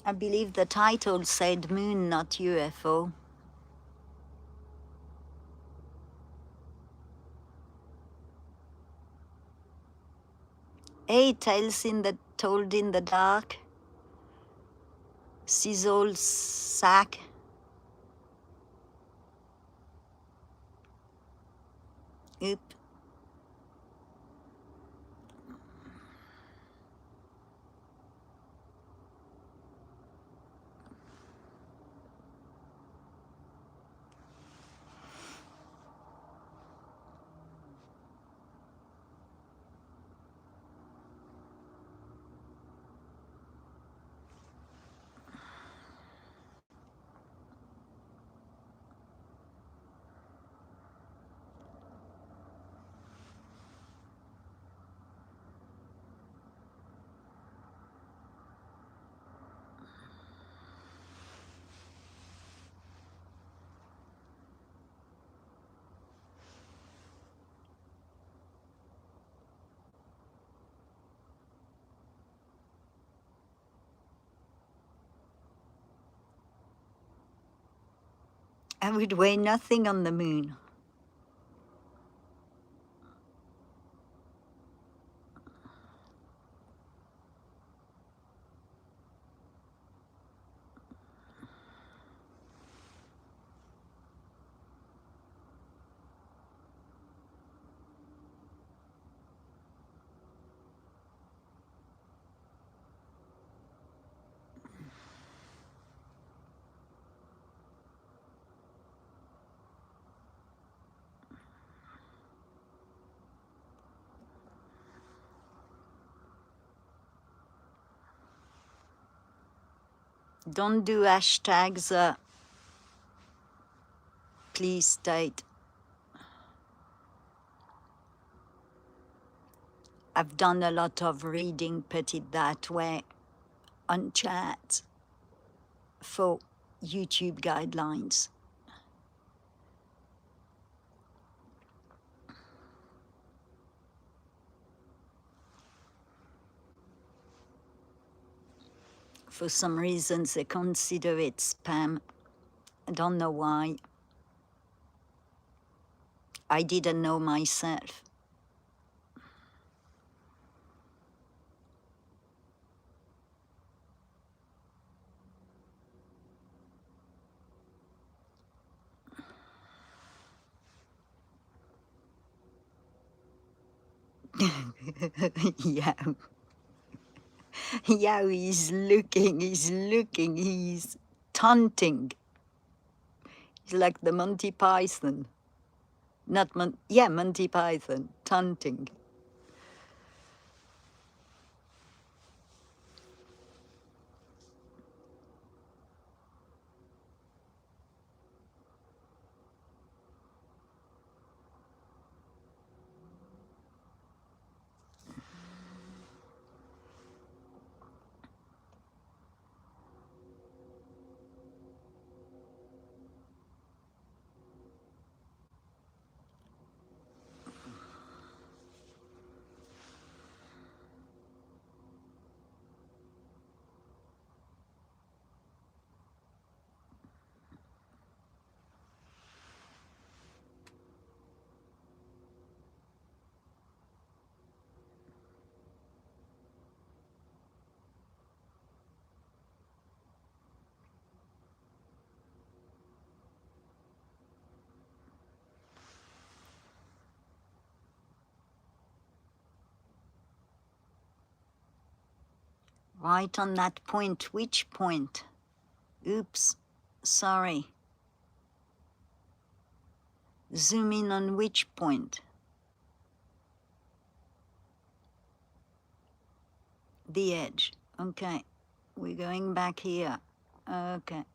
I believe the title said moon, not UFO. Hey, Tales Told in the Dark. Sizzle Sack. Oop. I would weigh nothing on the moon. Don't do hashtags, please state. I've done a lot of reading, put it that way, on chat for YouTube guidelines. For some reasons, they consider it spam. I don't know why. I didn't know myself. Yeah. Yeah, he's looking, he's taunting. He's like the Monty Python. Not yeah, Monty Python, taunting. Right on that point. Which point? Oops, sorry. Zoom in on which point? The edge. Okay, we're going back here. Okay.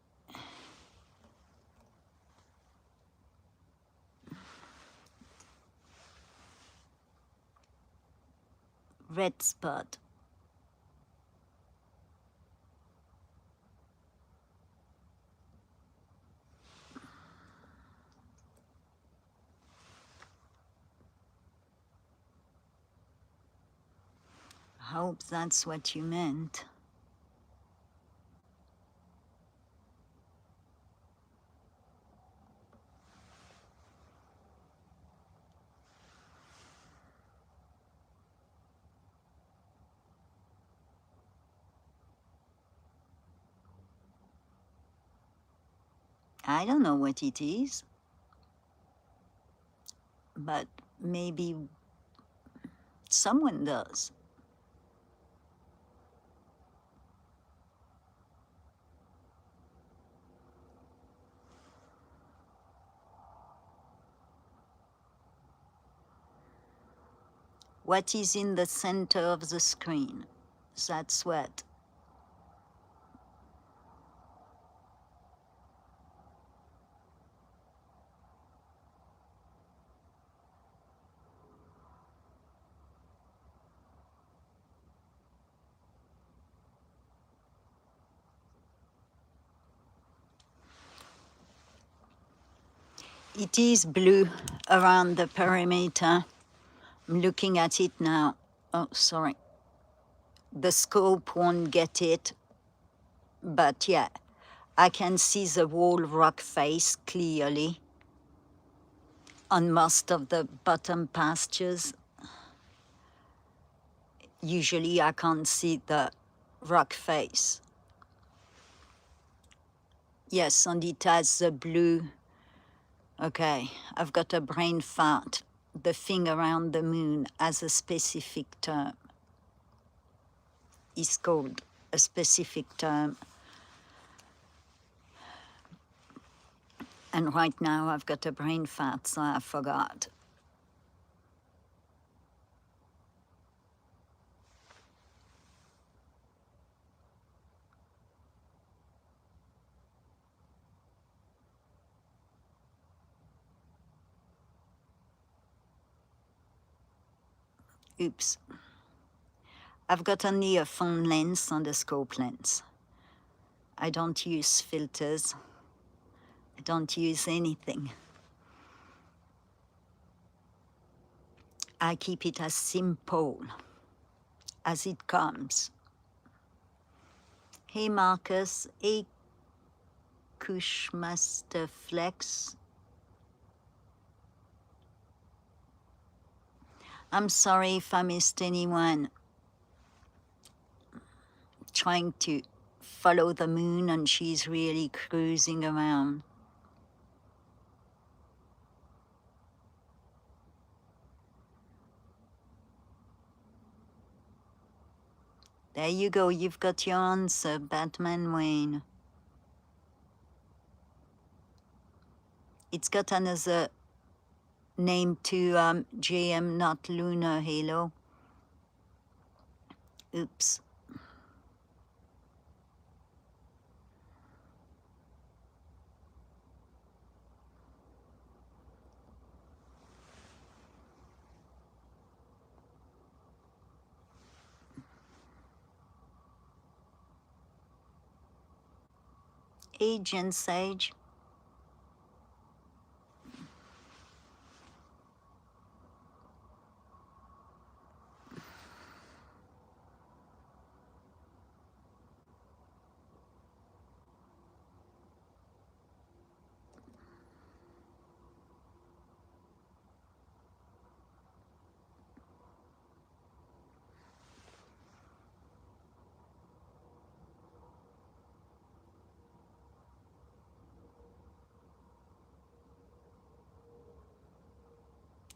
Red spot. I hope that's what you meant. I don't know what it is, but maybe someone does. What is in the center of the screen? That's what. It is blue around the perimeter. I'm looking at it now. Oh, sorry. The scope won't get it, but yeah, I can see the whole rock face clearly on most of the bottom pastures. Usually I can't see the rock face. Yes, and it has the blue. Okay, I've got a brain fart. The thing around the moon has a specific term. It's called a specific term. And right now I've got a brain fart, so I forgot. Oops. I've got only a phone lens and a scope lens. I don't use filters. I don't use anything. I keep it as simple as it comes. Hey Marcus, hey Kushmaster Flex. I'm sorry if I missed anyone trying to follow the moon and she's really cruising around. There you go, you've got your answer, Batman Wayne. It's got another name to JM, not Lunar Halo. Oops. Agent Sage.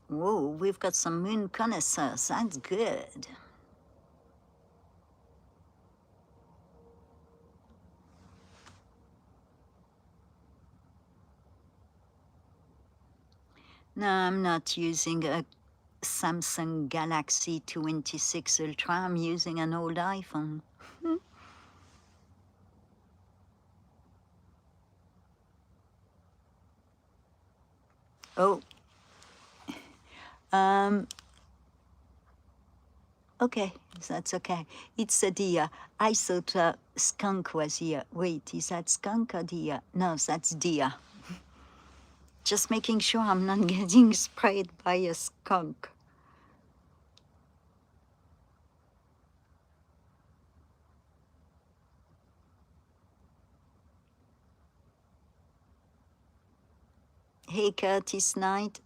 Whoa, we've got some moon connoisseurs, that's good. No, I'm not using a Samsung Galaxy 26 Ultra, I'm using an old iPhone. Oh, okay, that's okay. It's a deer. I thought skunk was here. Wait, is that skunk or deer? No, that's deer. Just making sure I'm not getting sprayed by a skunk. Hey, Curtis Knight.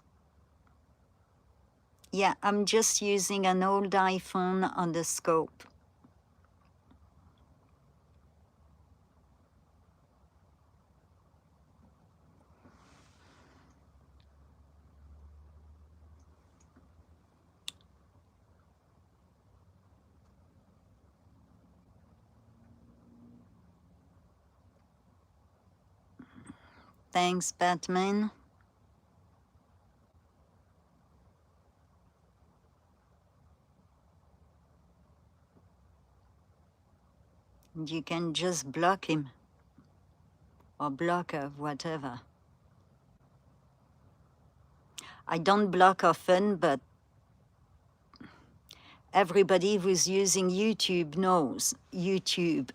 Yeah, I'm just using an old iPhone on the scope. Thanks, Batman. You can just block him. Or block her, whatever. I don't block often, but everybody who's using YouTube knows YouTube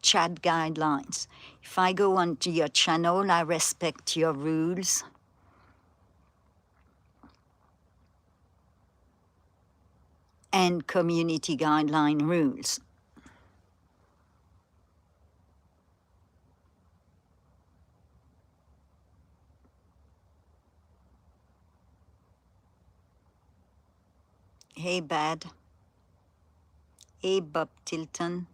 chat guidelines. If I go onto your channel, I respect your rules. And community guideline rules. Hey, Bad. Hey, Bob Tilton.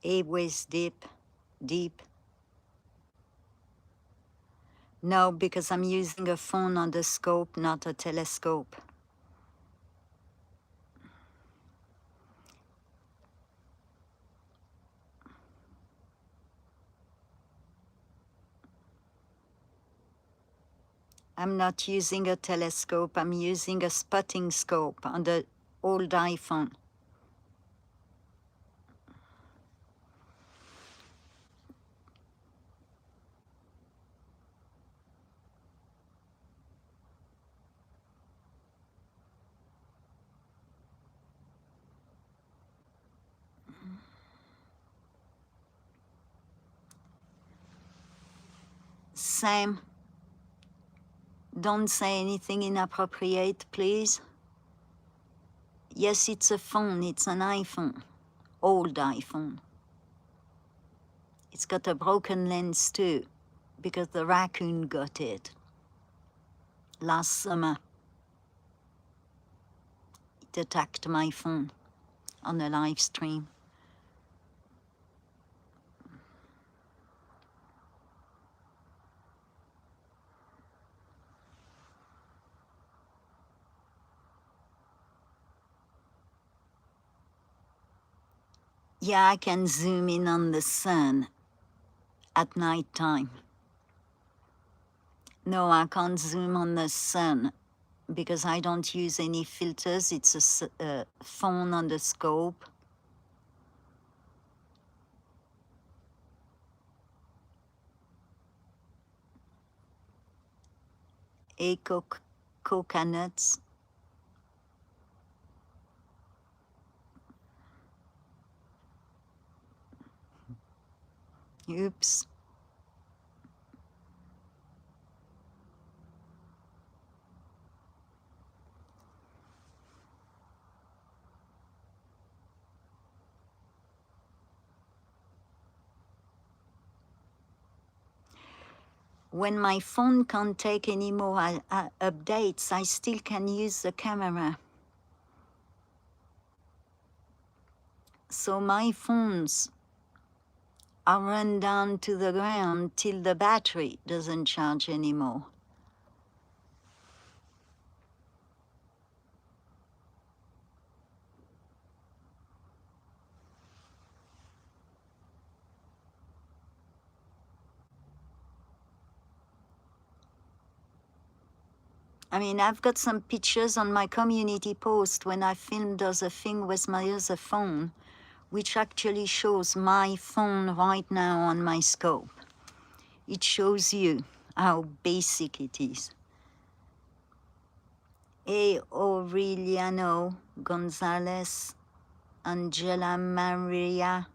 Hey, Waist Deep. Deep. No, because I'm using a phone on the scope, not a telescope. I'm not using a telescope, I'm using a spotting scope on the old iPhone. Sam, don't say anything inappropriate, please. Yes, it's a phone. It's an iPhone. Old iPhone. It's got a broken lens too, because the raccoon got it last summer. It attacked my phone on a live stream. Yeah, I can zoom in on the sun at night time. No, I can't zoom on the sun because I don't use any filters. It's a phone on the scope. Coconuts. Oops. When my phone can't take any more updates, I still can use the camera. So my phones are run down to the ground till the battery doesn't charge anymore. I mean, I've got some pictures on my community post when I filmed other thing with my other phone, which actually shows my phone right now on my scope. It shows you how basic it is. Hey, Aureliano Gonzalez, Angela Maria.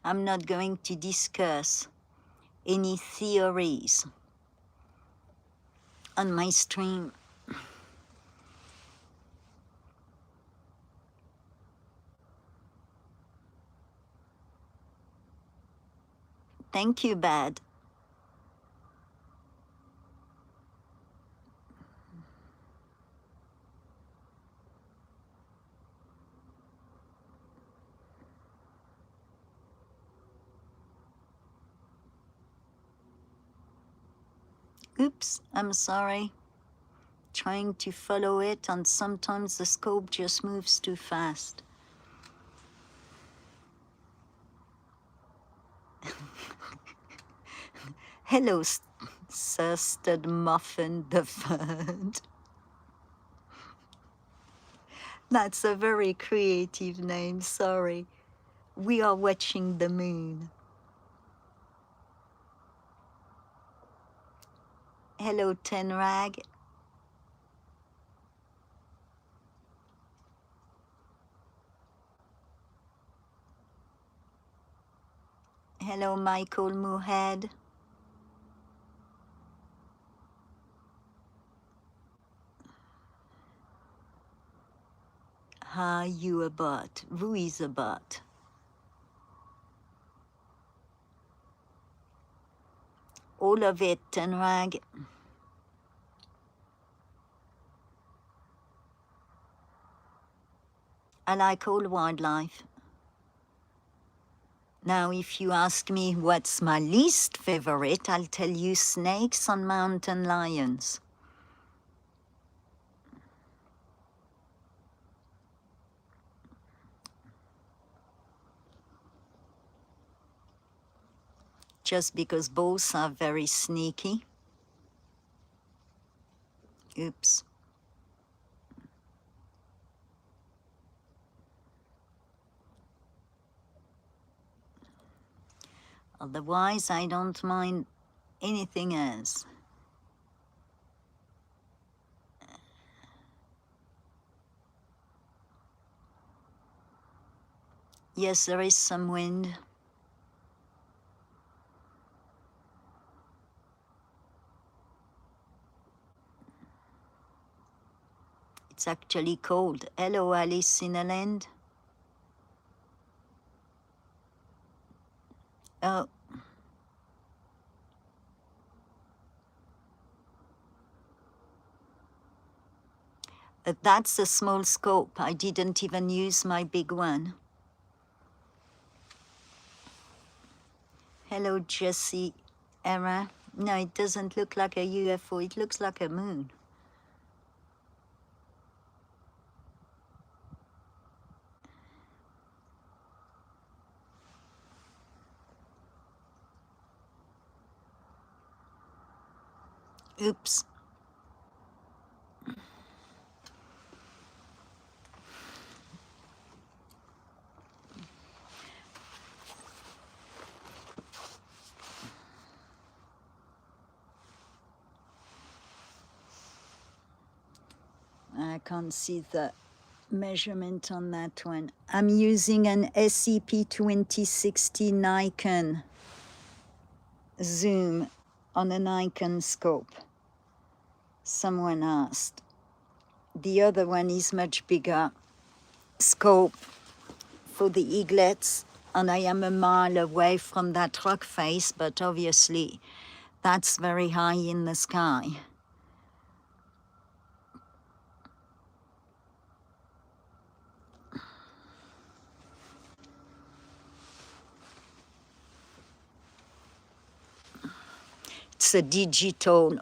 I'm not going to discuss any theories on my stream. Thank you, Bad. Oops, I'm sorry. Trying to follow it, and sometimes the scope just moves too fast. Hello, Sir Stud Muffin the Third. That's a very creative name, sorry. We are watching the moon. Hello, Tenrag. Hello, Michael Muhead. Are you a bot? Who is a bot? All of it, Tenrag. I like all wildlife. Now, if you ask me what's my least favorite, I'll tell you snakes and mountain lions. Just because both are very sneaky. Oops. Otherwise, I don't mind anything else. Yes, there is some wind. It's actually cold. Hello, Alice in a Land. Oh, that's a small scope. I didn't even use my big one. Hello, Jessie Era. No, it doesn't look like a UFO. It looks like a moon. Oops. I can't see the measurement on that one. I'm using an SCP-2060 Nikon zoom on a Nikon scope. Someone asked. The other one is much bigger scope for the eaglets, and I am a mile away from that rock face, but obviously that's very high in the sky. It's a digital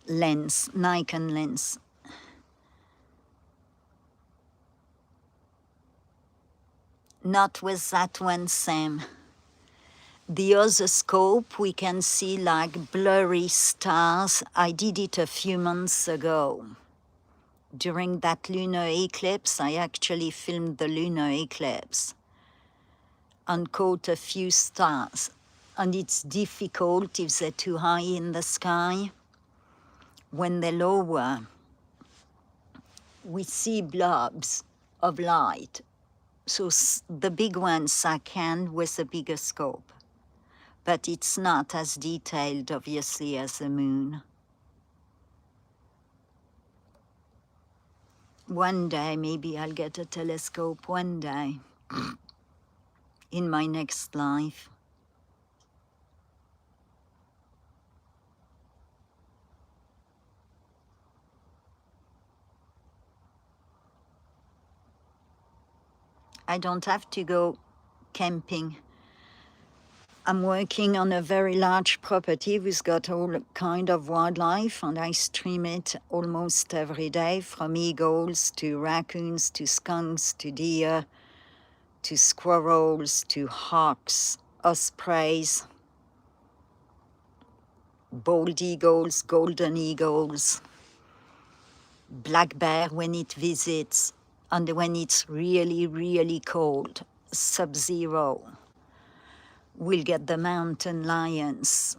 lens, Nikon lens. Not with that one, Sam. The other scope, we can see like blurry stars. I did it a few months ago. During that lunar eclipse, I actually filmed the lunar eclipse and caught a few stars. And it's difficult if they're too high in the sky. When they're lower, we see blobs of light. So the big ones I can with a bigger scope. But it's not as detailed, obviously, as the moon. One day, maybe I'll get a telescope one day in my next life. I don't have to go camping. I'm working on a very large property which got all kind of wildlife, and I stream it almost every day, from eagles to raccoons to skunks to deer to squirrels to hawks, ospreys, bald eagles, golden eagles, black bear when it visits, and when it's really, really cold, sub-zero. We'll get the mountain lions,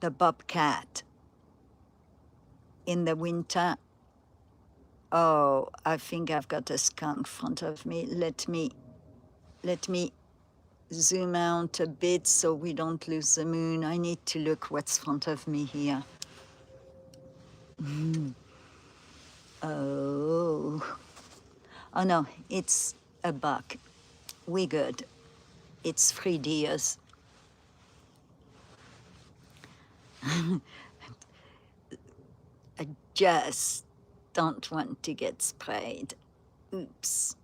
the bobcat. In the winter, oh, I think I've got a skunk in front of me. Let me zoom out a bit so we don't lose the moon. I need to look what's in front of me here. Oh. Oh no, it's a buck. We good. It's 3 deers. I just don't want to get sprayed. Oops.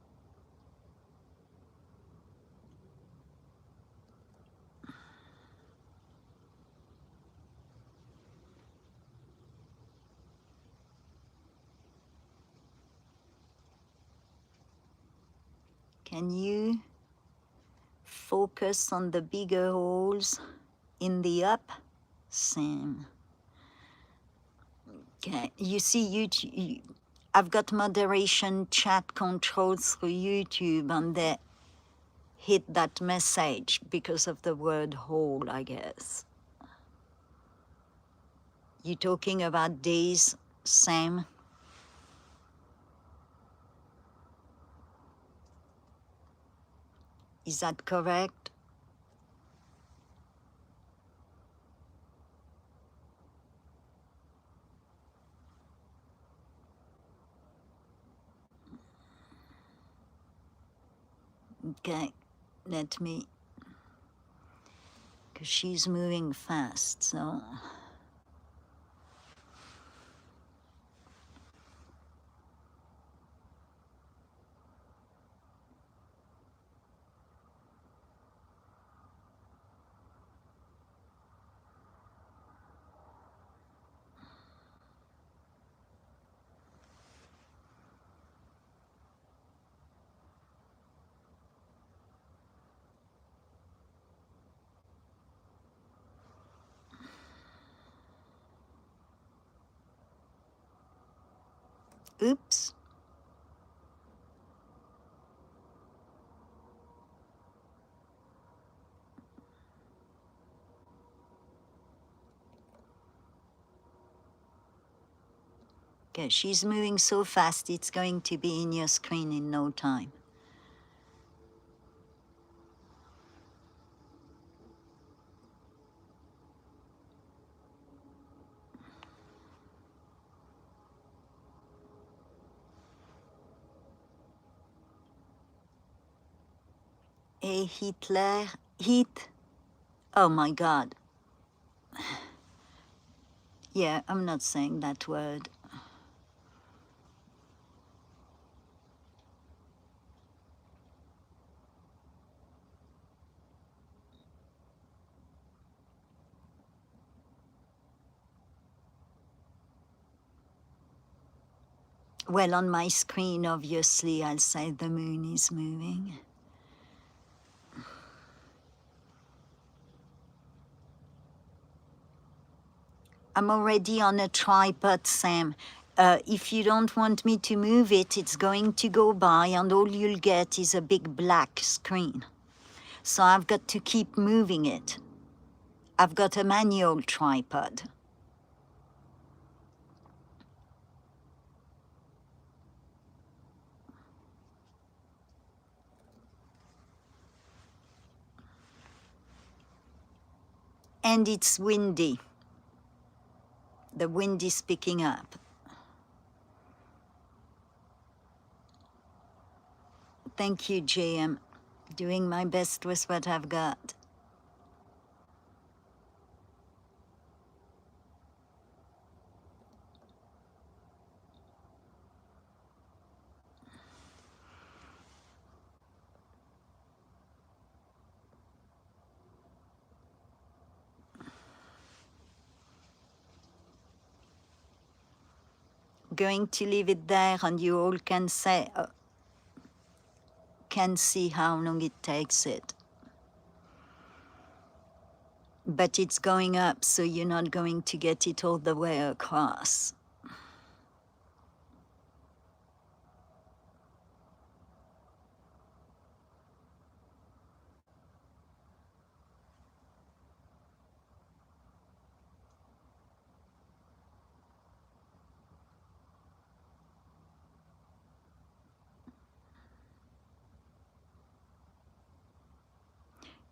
Can you focus on the bigger holes in the up? Same. Okay, you see YouTube. I've got moderation chat controls through YouTube, and they're hit that message because of the word whole, I guess. You talking about days, Sam? Is that correct? Okay, let me, because she's moving fast, so. Oops. Okay, she's moving so fast, it's going to be in your screen in no time. A Hitler, Hit, oh my God. Yeah, I'm not saying that word. Well, on my screen, obviously, I'll say the moon is moving. I'm already on a tripod, Sam. If you don't want me to move it, it's going to go by and all you'll get is a big black screen. So I've got to keep moving it. I've got a manual tripod. And it's windy. The wind is picking up. Thank you, JM. Doing my best with what I've got. Going to leave it there and you all can say, can see how long it takes it. But it's going up, so you're not going to get it all the way across.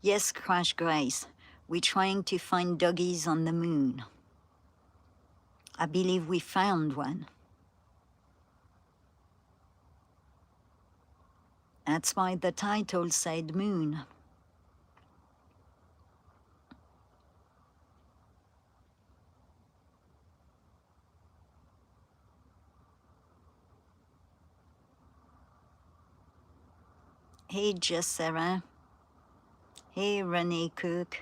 Yes, Crash Grace, we're trying to find doggies on the moon. I believe we found one. That's why the title said moon. Hey, Jessera. Hey, Renee Cook.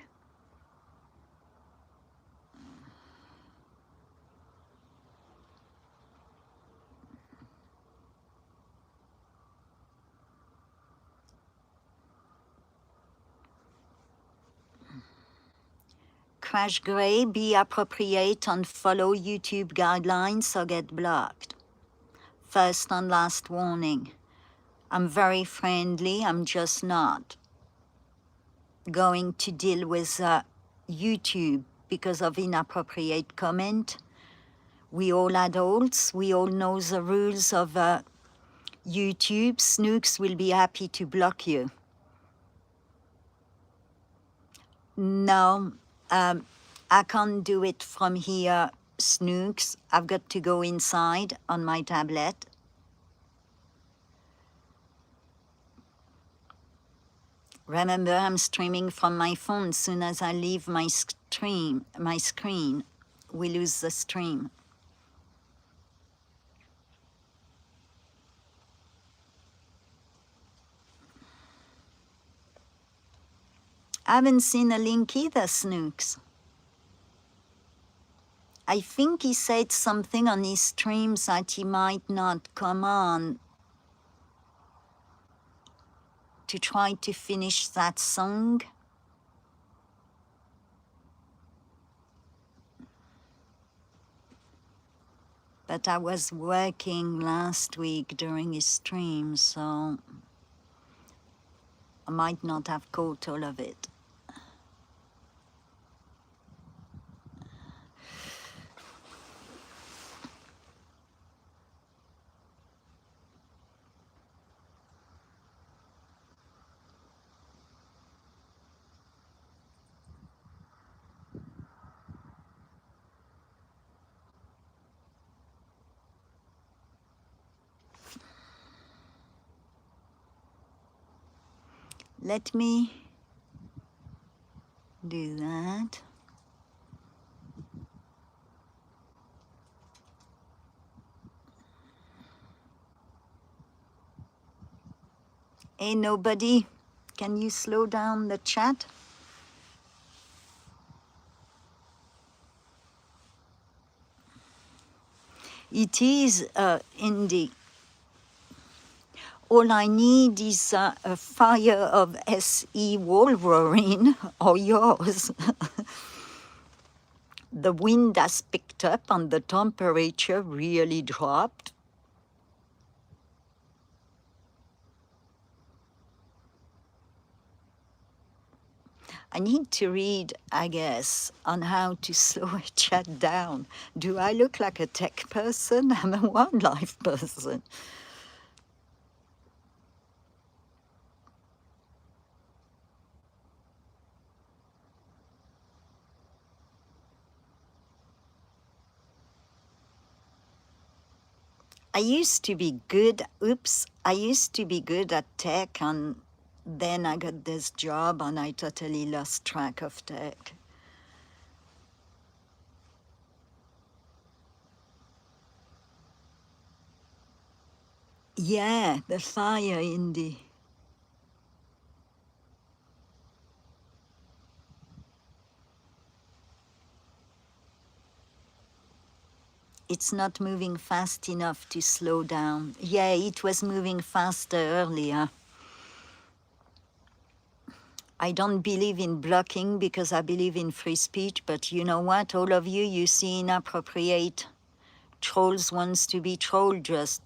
Crash Gray, be appropriate and follow YouTube guidelines or get blocked. First and last warning. I'm very friendly, I'm just not. going to deal with YouTube because of inappropriate comment. We all adults, we all know the rules of YouTube. Snooks will be happy to block you. No, I can't do it from here, Snooks. I've got to go inside on my tablet. Remember, I'm streaming from my phone. As soon as I leave my screen, we lose the stream. I haven't seen a link either, Snooks. I think he said something on his streams that he might not come on to try to finish that song. But I was working last week during his stream, so I might not have caught all of it. Let me do that. Hey, nobody, can you slow down the chat? It is indie. All I need is a fire of SE Wolverine or yours. The wind has picked up and the temperature really dropped. I need to read, I guess, on how to slow a chat down. Do I look like a tech person? I'm a wildlife person. I used to be good, I used to be good at tech, and then I got this job and I totally lost track of tech. Yeah, the fire indie. It's not moving fast enough to slow down. Yeah, it was moving faster earlier. I don't believe in blocking because I believe in free speech, but you know what, all of you, you see inappropriate trolls wants to be trolled, just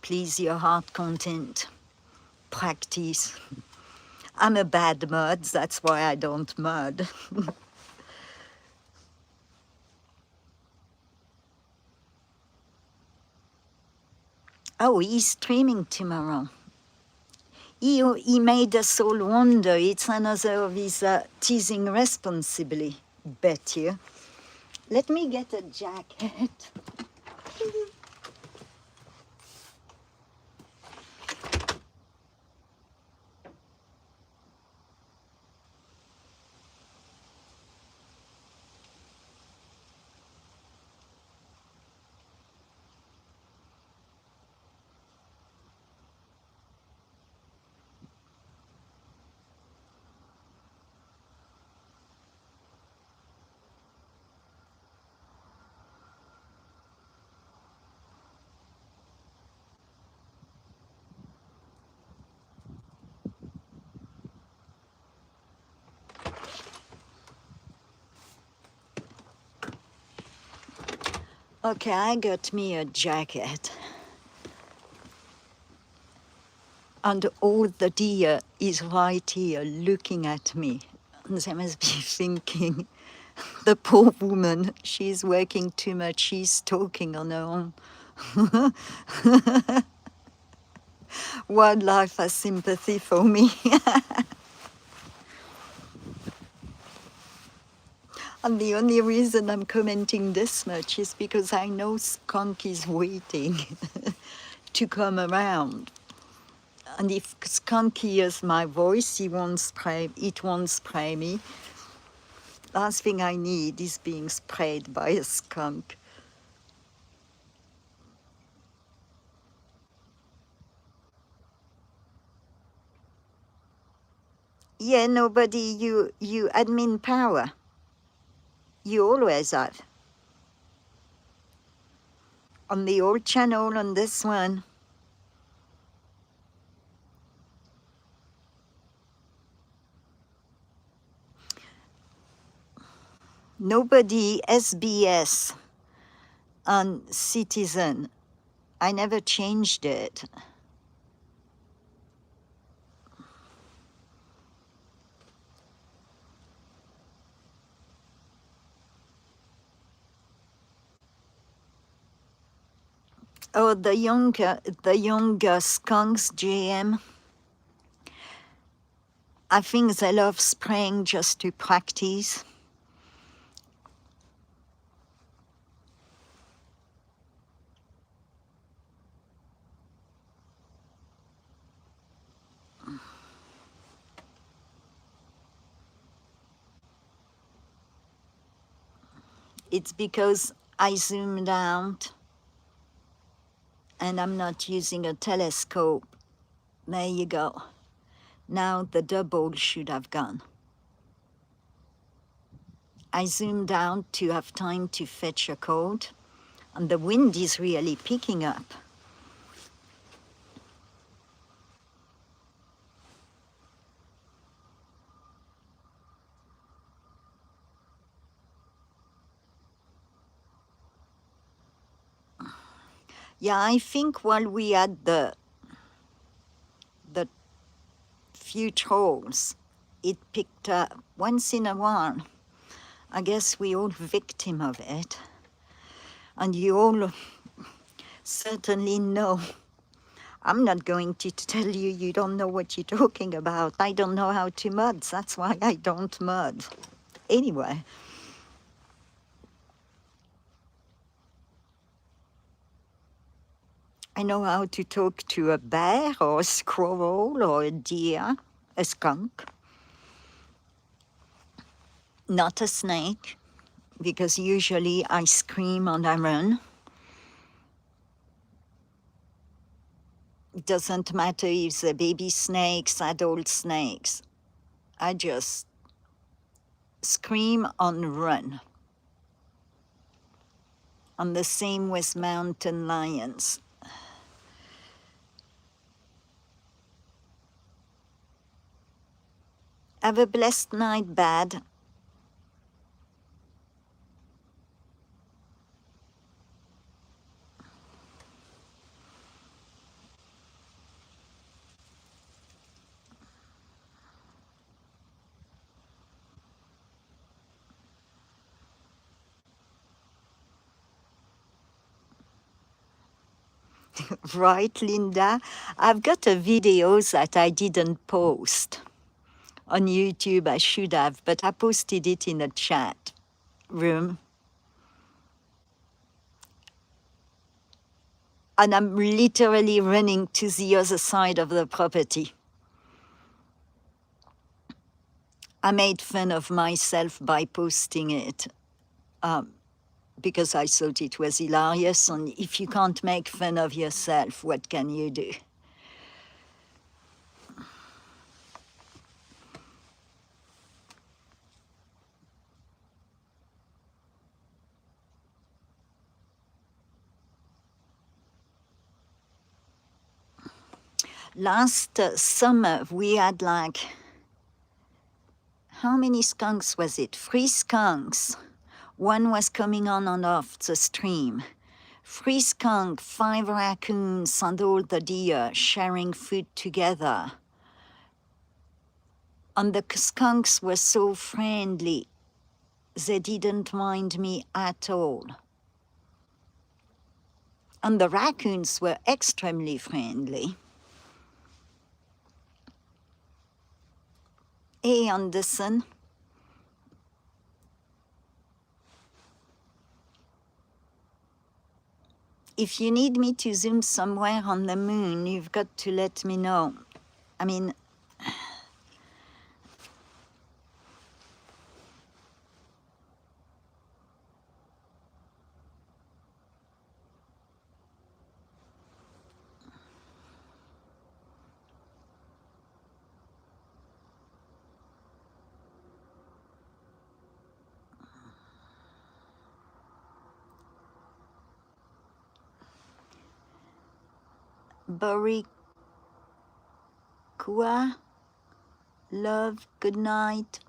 please your heart content. Practice. I'm a bad mod, that's why I don't mod. Oh, he's streaming tomorrow. He made us all wonder. It's another of his teasing responsibly, bet you. Let me get a jacket. Okay, I got me a jacket. And all the deer is right here looking at me. And they must be thinking, the poor woman, she's working too much, she's talking on her own. Wildlife has sympathy for me. And the only reason I'm commenting this much is because I know skunk is waiting to come around. And if skunk hears my voice, it won't spray me. Last thing I need is being sprayed by a skunk. Yeah, nobody, you admin power. You always have. On the old channel, on this one. Nobody SBS on Citizen. I never changed it. Oh, the younger skunks, JM. I think they love spraying just to practice. It's because I zoomed out and I'm not using a telescope. There you go. Now the double should have gone. I zoomed out to have time to fetch a coat, and the wind is really picking up. Yeah, I think while we had the few trolls, it picked up once in a while. I guess we all victim of it. And you all certainly know. I'm not going to tell you you don't know what you're talking about. I don't know how to mud. That's why I don't mud. Anyway. I know how to talk to a bear or a squirrel or a deer, a skunk. Not a snake, because usually I scream and I run. It doesn't matter if they're baby snakes, adult snakes. I just scream and run. And the same with mountain lions. Have a blessed night, Bad. Right, Linda? I've got a video that I didn't post on YouTube. I should have, but I posted it in a chat room. And I'm literally running to the other side of the property. I made fun of myself by posting it because I thought it was hilarious. And if you can't make fun of yourself, what can you do? Last summer, we had like, how many skunks was it? 3 skunks. One was coming on and off the stream. 3 skunk, 5 raccoons, and all the deer sharing food together. And the skunks were so friendly, they didn't mind me at all. And the raccoons were extremely friendly. Hey, Anderson. If you need me to zoom somewhere on the moon, you've got to let me know. I mean, Boricua, love, good night.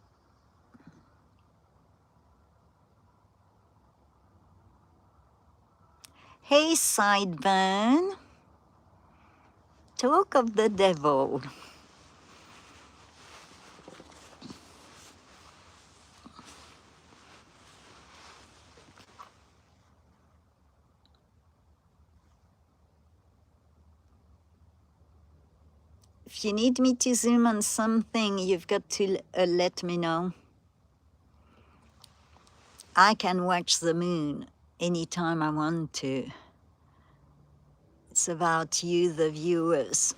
Hey, Sideburn. Talk of the devil. If you need me to zoom on something, you've got to let me know. I can watch the moon anytime I want to. It's about you, the viewers.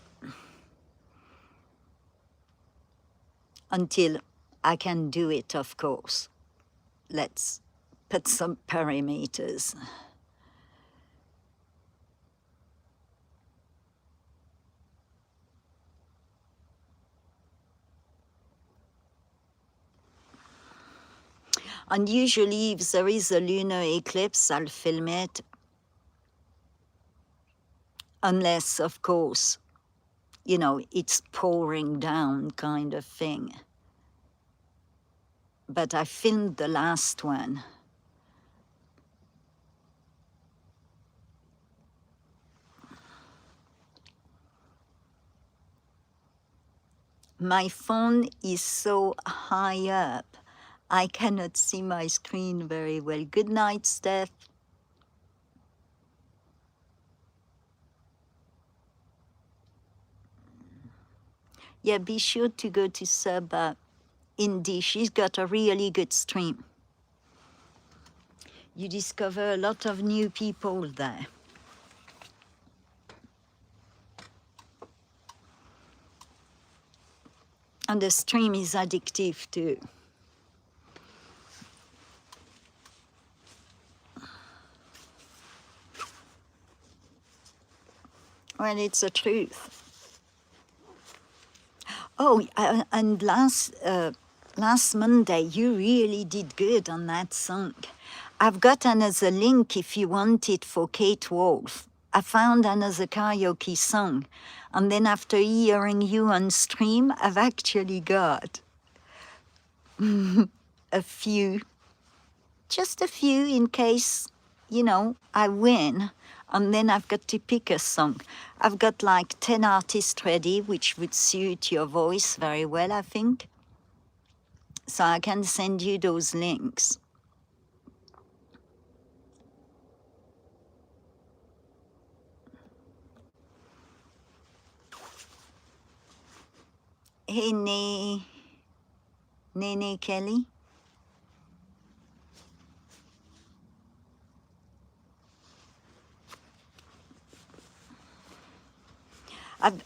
Until I can do it, of course. Let's put some parameters. And usually if there is a lunar eclipse, I'll film it. Unless, of course, you know, it's pouring down kind of thing. But I filmed the last one. My phone is so high up, I cannot see my screen very well. Good night, Steph. Yeah, be sure to go to sub Indy. She's got a really good stream. You discover a lot of new people there. And the stream is addictive too. Well, it's the truth. Oh, and last Monday, you really did good on that song. I've got another link if you want it for Kate Wolf. I found another karaoke song. And then after hearing you on stream, I've actually got a few, just a few in case, you know, I win. And then I've got to pick a song. I've got like 10 artists ready, which would suit your voice very well, I think. So I can send you those links. Hey, Nene Kelly.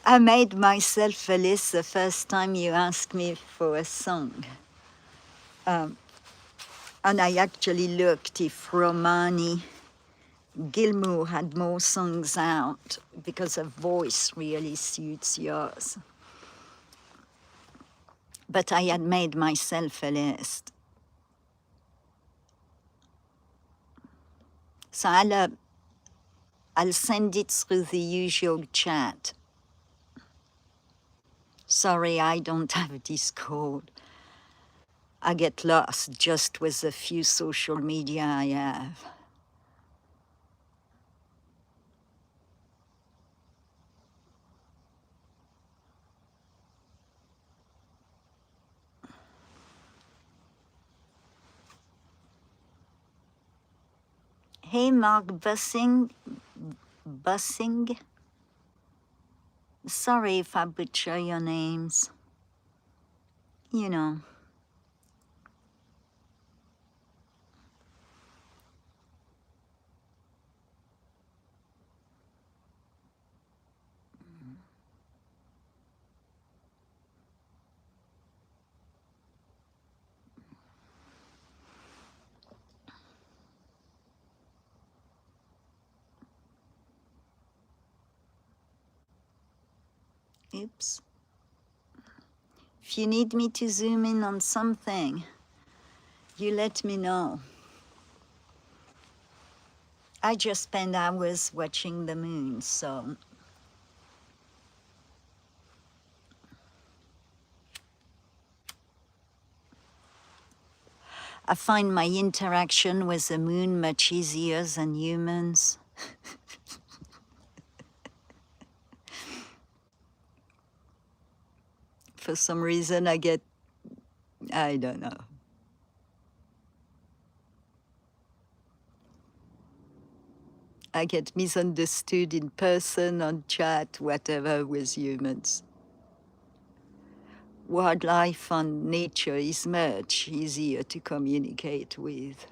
I made myself a list the first time you asked me for a song. And I actually looked if Romani Gilmour had more songs out because her voice really suits yours. But I had made myself a list. So I'll send it through the usual chat. Sorry, I don't have Discord. I get lost just with the few social media I have. Hey, Mark Bussing. Sorry if I butcher your names. You know. Oops. If you need me to zoom in on something, you let me know. I just spend hours watching the moon, so I find my interaction with the moon much easier than humans. For some reason, I don't know. I get misunderstood in person, on chat, whatever, with humans. Wildlife and nature is much easier to communicate with.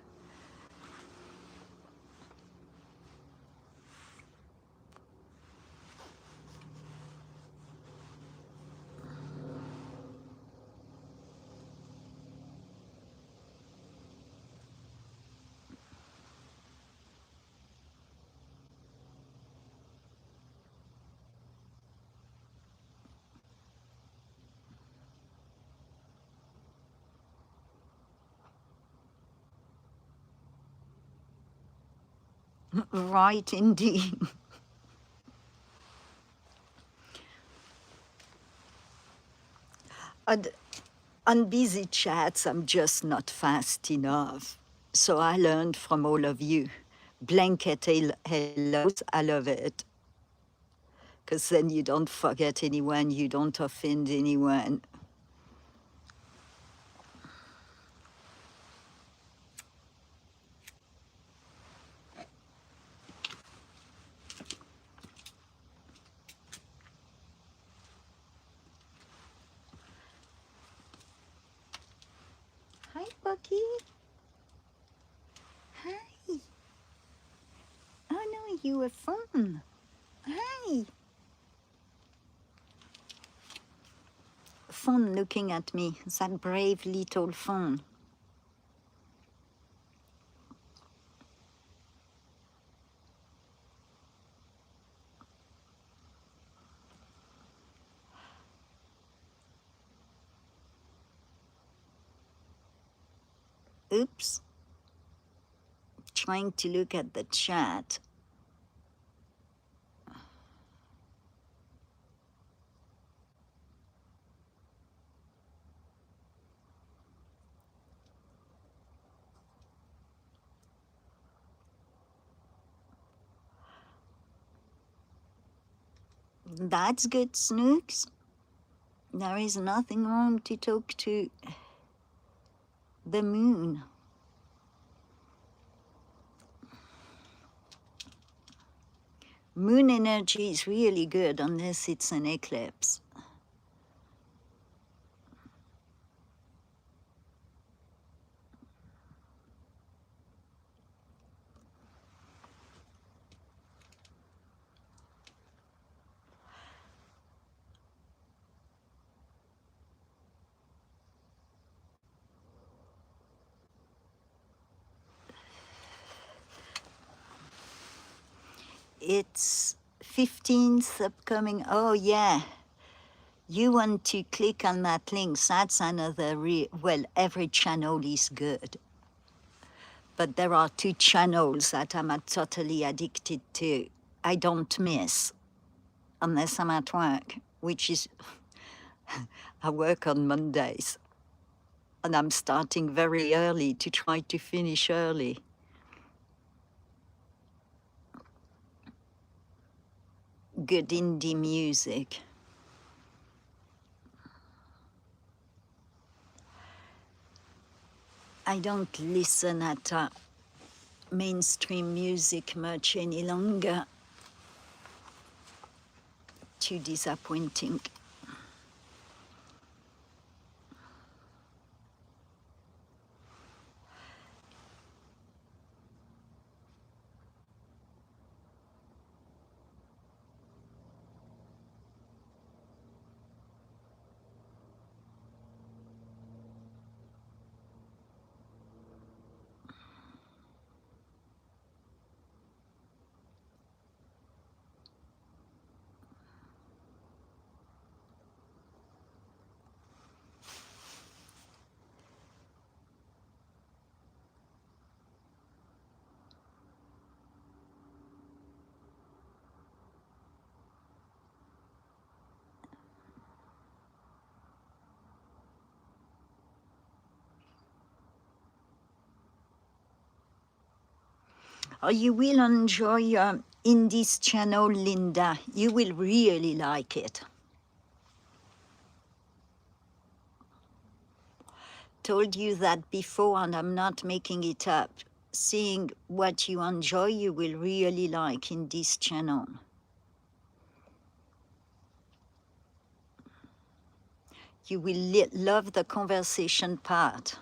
Right, indeed. And on busy chats, I'm just not fast enough. So I learned from all of you. Blanket hellos, I love it. Because then you don't forget anyone, you don't offend anyone. Hi, Bucky. Hi. Oh no, you were fun. Hi. Fawn looking at me, that brave little fawn. Oops. Trying to look at the chat. That's good, Snooks. There is nothing wrong to talk to the moon. Moon energy is really good unless it's an eclipse. It's 15th upcoming. Oh, yeah. You want to click on that link. That's another, well, every channel is good. But there are two channels that I'm totally addicted to. I don't miss unless I'm at work, which is, I work on Mondays. And I'm starting very early to try to finish early. Good indie music. I don't listen at mainstream music much any longer. Too disappointing. Oh, you will enjoy in this channel, Linda. You will really like it. Told you that before, and I'm not making it up. Seeing what you enjoy, you will really like in this channel. You will love the conversation part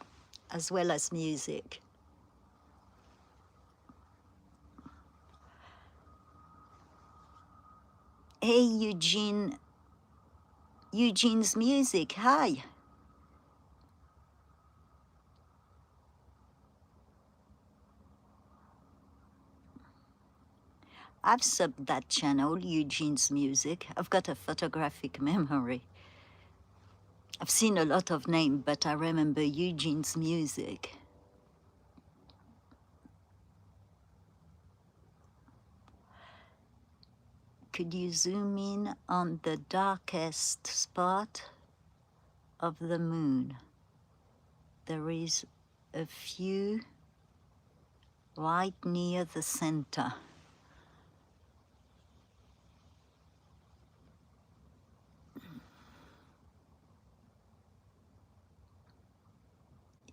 as well as music. Hey, Eugene. Eugene's music, hi. I've subbed that channel, Eugene's music. I've got a photographic memory. I've seen a lot of names, but I remember Eugene's music. Could you zoom in on the darkest spot of the moon? There is a few right near the center.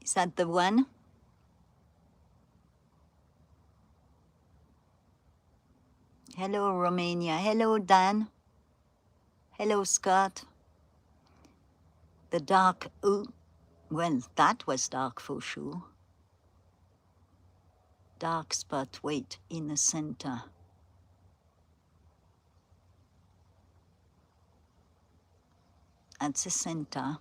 Is that the one? Hello, Romania. Hello, Dan. Hello, Scott. The dark, ooh, well, that was dark for sure. Dark spot, wait, in the center. That's the center.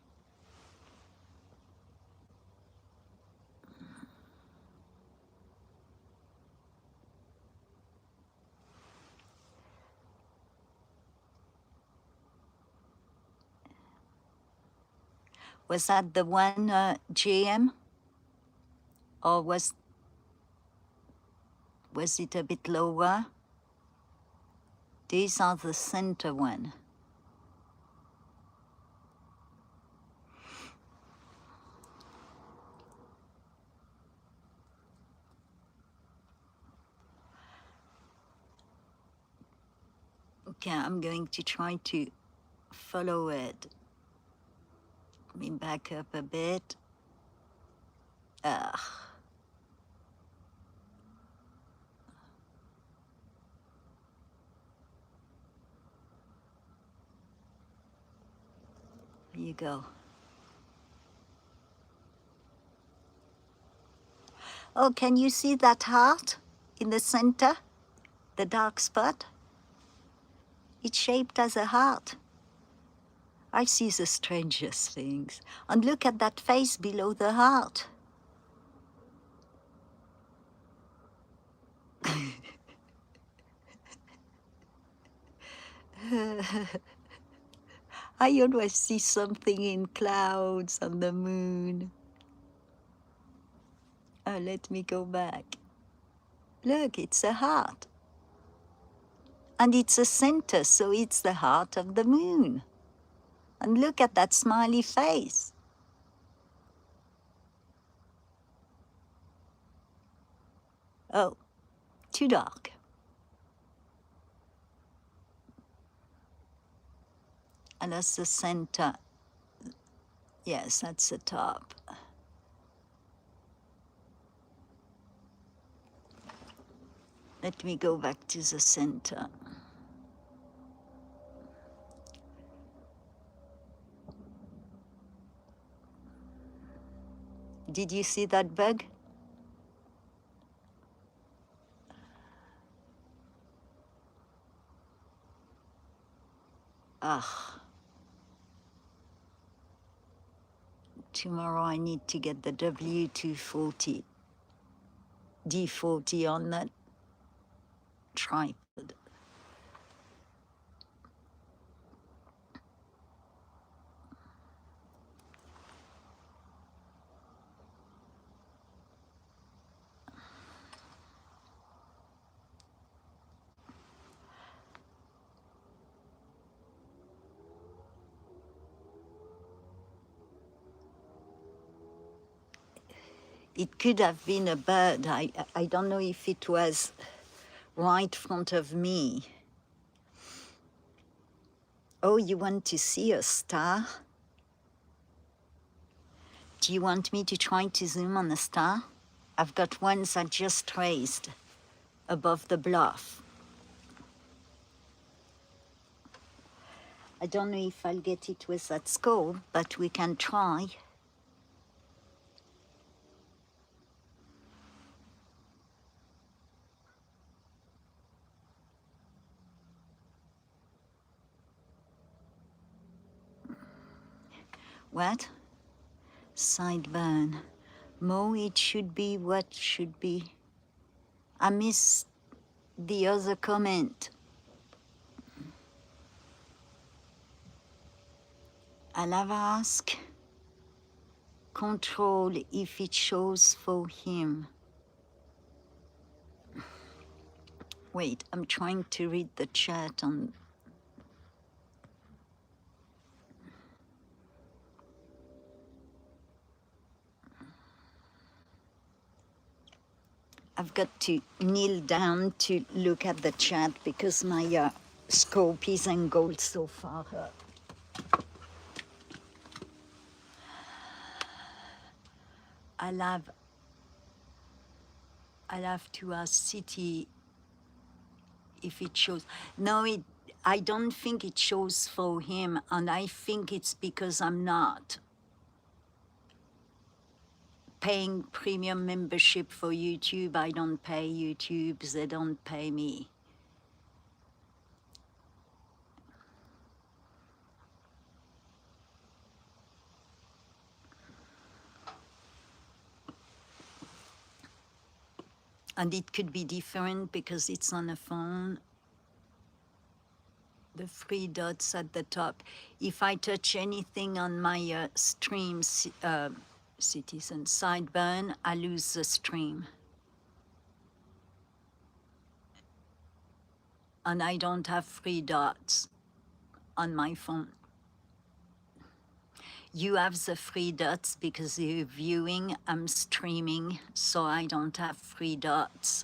Was that the one, JM? Or was it a bit lower? These are the center one. Okay, I'm going to try to follow it. Let me back up a bit. Ugh. Here you go. Oh, can you see that heart in the center? The dark spot? It's shaped as a heart. I see the strangest things. And look at that face below the heart. I always see something in clouds on the moon. Oh, let me go back. Look, it's a heart. And it's a center, so it's the heart of the moon. And look at that smiley face. Oh, too dark. And that's the center. Yes, that's the top. Let me go back to the center. Did you see that bug? Ah, tomorrow I need to get the W240 D40 on that tripod. It could have been a bird. I don't know if it was right in front of me. Oh, you want to see a star? Do you want me to try to zoom on the star? I've got ones that just raised above the bluff. I don't know if I'll get it with that scope, but we can try. What? Sideburn. Mo, it should be what should be. I missed the other comment. I'll have ask control if it shows for him. Wait, I'm trying to read the chat on. I've got to kneel down to look at the chat because my scope is angled so far up. I'll have to ask City if it shows. No, I don't think it shows for him, and I think it's because I'm not paying premium membership for YouTube. I don't pay YouTube, they don't pay me. And it could be different because it's on a phone. The three dots at the top. If I touch anything on my stream, Citizen Sideburn, I lose the stream. And I don't have three dots on my phone. You have the three dots because you're viewing, I'm streaming, so I don't have three dots.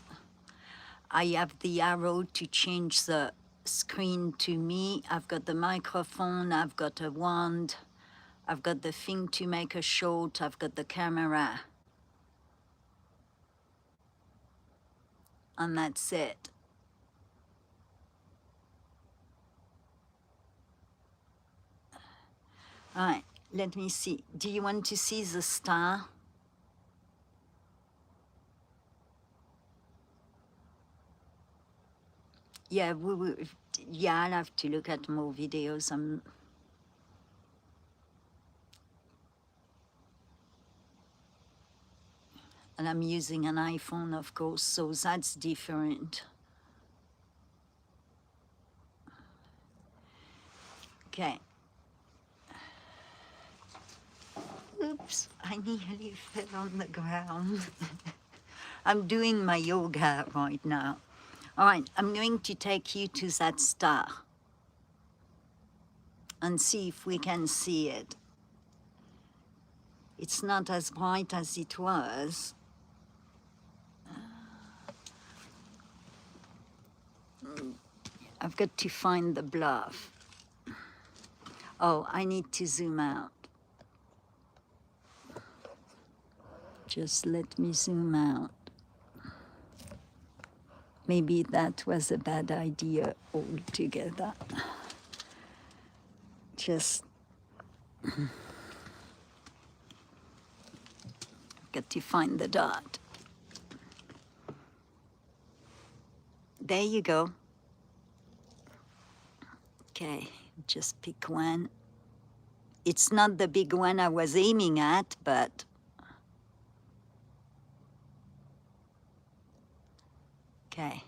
I have the arrow to change the screen to me. I've got the microphone, I've got a wand, I've got the thing to make a shot, I've got the camera. And that's it. All right, let me see. Do you want to see the star? Yeah, I'll have to look at more videos. And I'm using an iPhone, of course, so that's different. Okay. Oops, I nearly fell on the ground. I'm doing my yoga right now. All right, I'm going to take you to that star and see if we can see it. It's not as bright as it was. I've got to find the bluff. Oh, I need to zoom out. Just let me zoom out. Maybe that was a bad idea altogether. Just got to find the dot. There you go. Okay, just pick one. It's not the big one I was aiming at, but okay,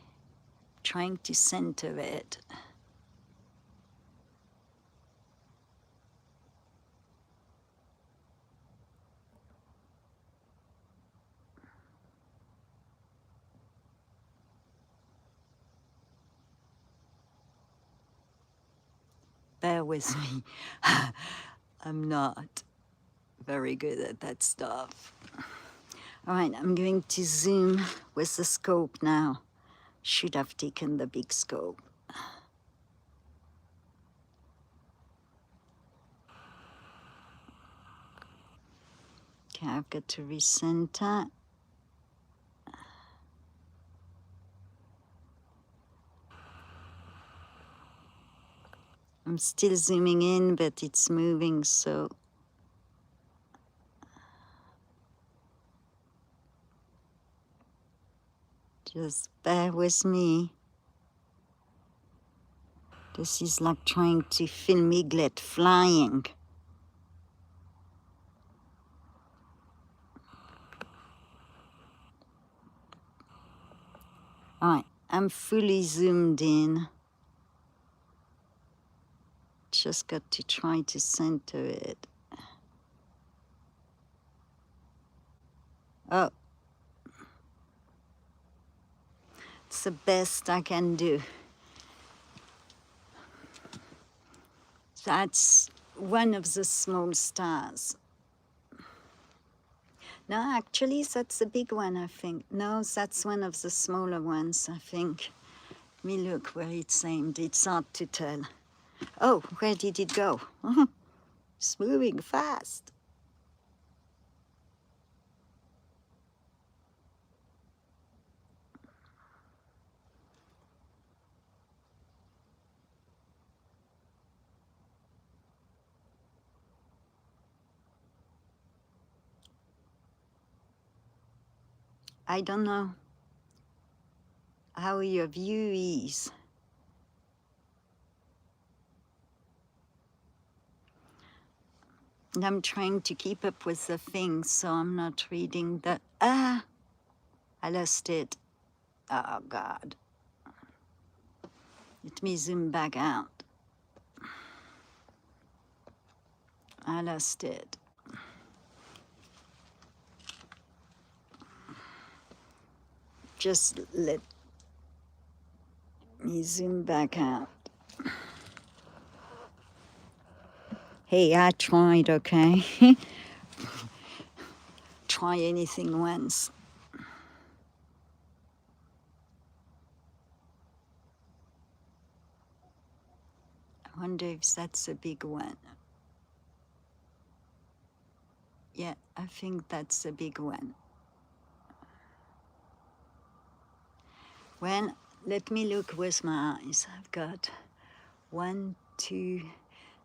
trying to center it. Bear with me. I'm not very good at that stuff. All right, I'm going to zoom with the scope now. Should have taken the big scope. Okay, I've got to recenter. I'm still zooming in, but it's moving, so just bear with me. This is like trying to film eaglet flying. All right, I'm fully zoomed in. Just got to try to center it. Oh, it's the best I can do. That's one of the small stars. No, actually, that's a big one, I think. No, that's one of the smaller ones, I think. Let me look where it's aimed. It's hard to tell. Oh, where did it go? It's moving fast. I don't know how your view is. And I'm trying to keep up with the things, so I'm not reading the... Ah! I lost it. Oh, God. Let me zoom back out. I lost it. Just let me zoom back out. Hey, I tried, okay? Try anything once. I wonder if that's a big one. Yeah, I think that's a big one. Well, let me look with my eyes. I've got 1, 2.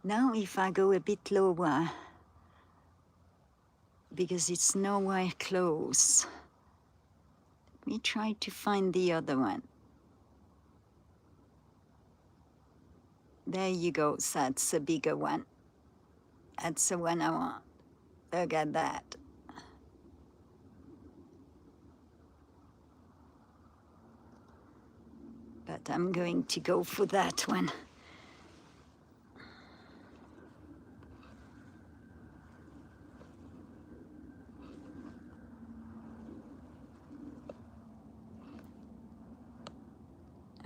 Now if I go a bit lower, because it's nowhere close, let me try to find the other one. There you go, that's a bigger one. That's the one I want. Look at that. But I'm going to go for that one.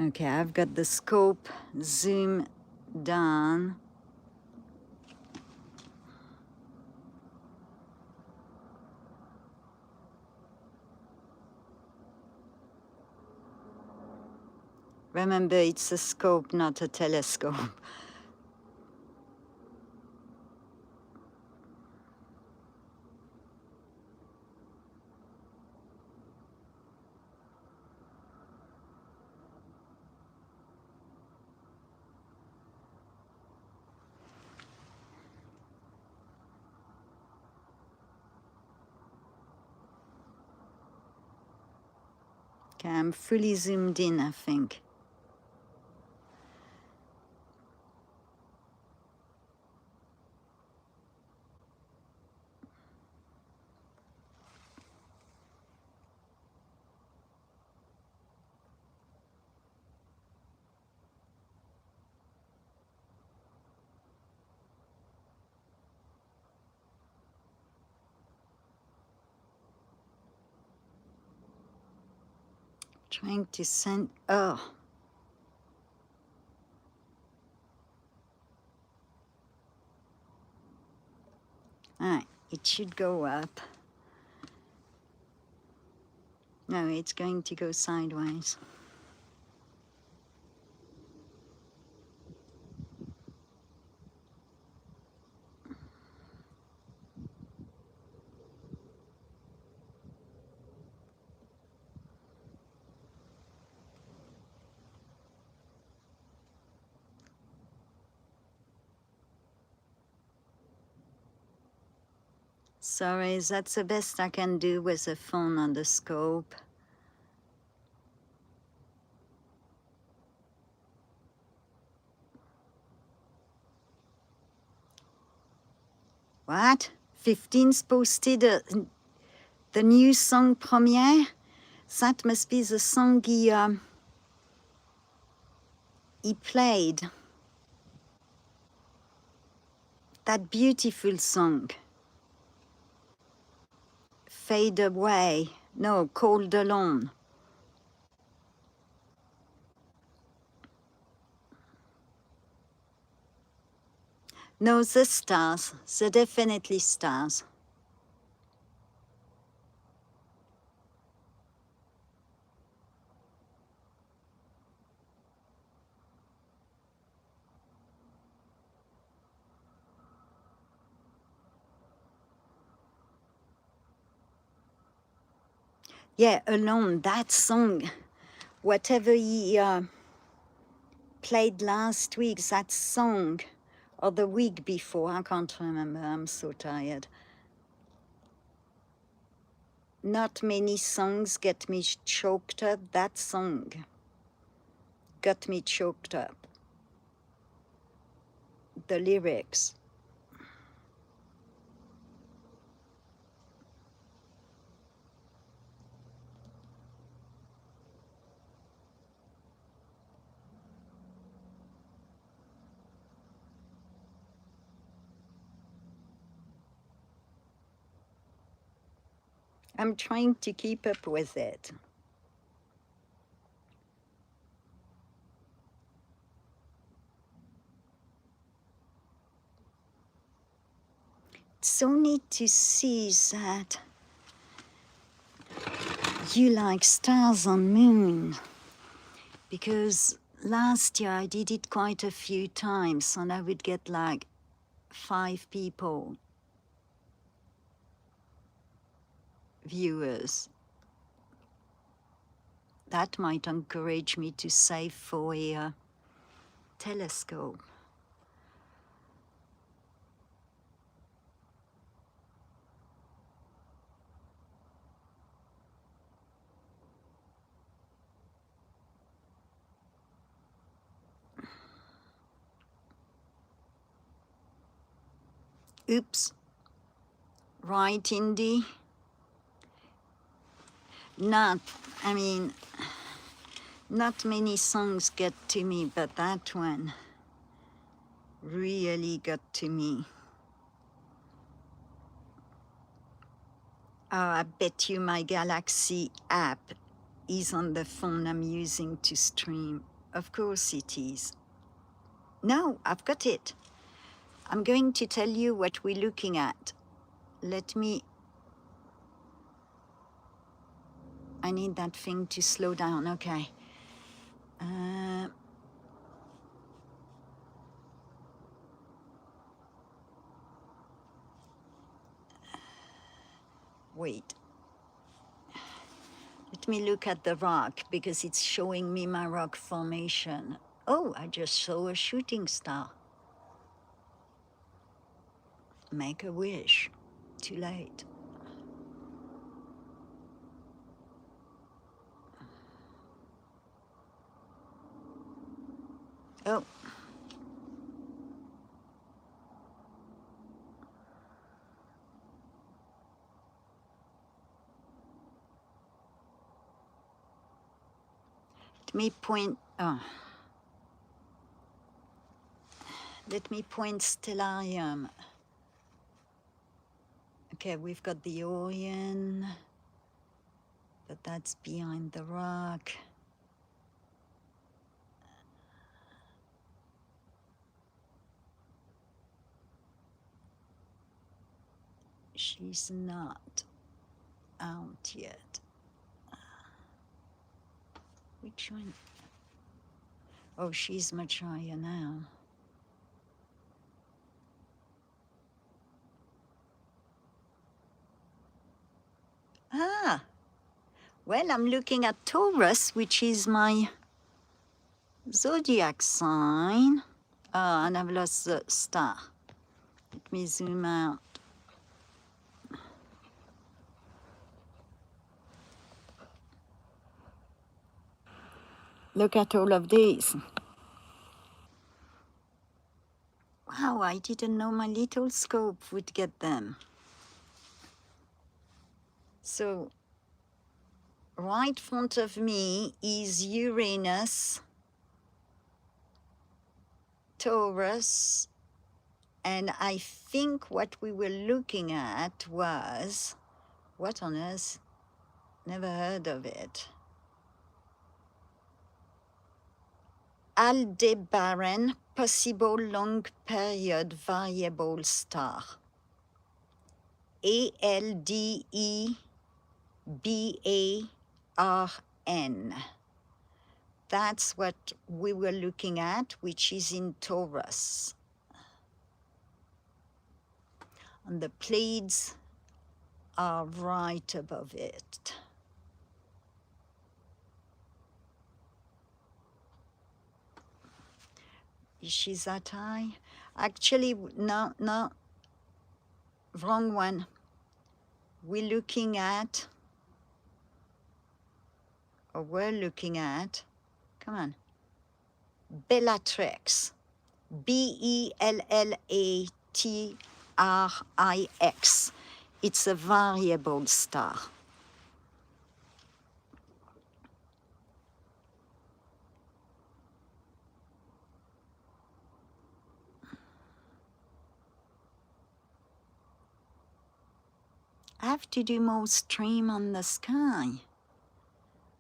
Okay, I've got the scope zoom down. Remember, it's a scope, not a telescope. Okay, I'm fully zoomed in, I think. Trying to send, oh. Alright, it should go up. No, it's going to go sideways. Sorry, that's the best I can do with the phone on the scope. What? 15's posted the new song premiere? That must be the song he played. That beautiful song. Fade Away. No, Cold Alone. No, the stars. The definitely stars. Yeah, Alone, that song. Whatever he played last week, that song, or the week before, I can't remember, I'm so tired. Not many songs get me choked up. That song got me choked up. The lyrics. I'm trying to keep up with it. It's so neat to see that you like stars on moon, because last year I did it quite a few times and I would get like 5 people, viewers. That might encourage me to save for a telescope. Oops. Right, Indy? Not, I mean, not many songs get to me, but that one really got to me. Oh, I bet you my Galaxy app is on the phone I'm using to stream. Of course it is. No, I've got it. I'm going to tell you what we're looking at. Let me... I need that thing to slow down, okay. Wait. Let me look at the rock because it's showing me my rock formation. Oh, I just saw a shooting star. Make a wish. Too late. Oh, let me point. Let me point Stellarium. Okay, we've got the Orion, but that's behind the rock. She's not out yet. Which one? Oh, she's much higher now. Ah, well, I'm looking at Taurus, which is my zodiac sign. Ah, and I've lost the star. Let me zoom out. Look at all of these. Wow, I didn't know my little scope would get them. So, right front of me is Uranus, Taurus, and I think what we were looking at was, what on earth? Never heard of it. Aldebaran, possible long period variable star. ALDEBARN. That's what we were looking at, which is in Taurus. And the Pleiades are right above it. Is she that high? Actually, no, wrong one. We're looking at, or we're looking at, come on, Bellatrix. Bellatrix. It's a variable star. I have to do more stream on the sky.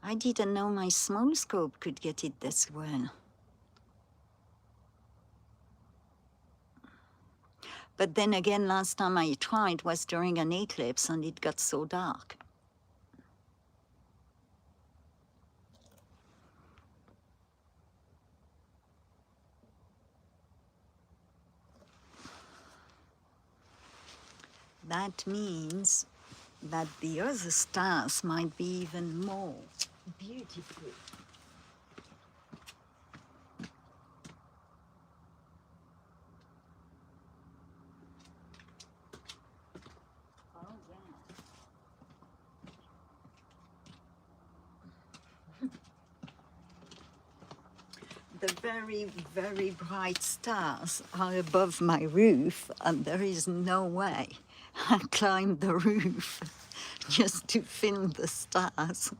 I didn't know my small scope could get it this well. But then again, last time I tried was during an eclipse and it got so dark. That means that the other stars might be even more beautiful. Oh, yeah. The very, very bright stars are above my roof, and there is no way I climbed the roof just to film the stars.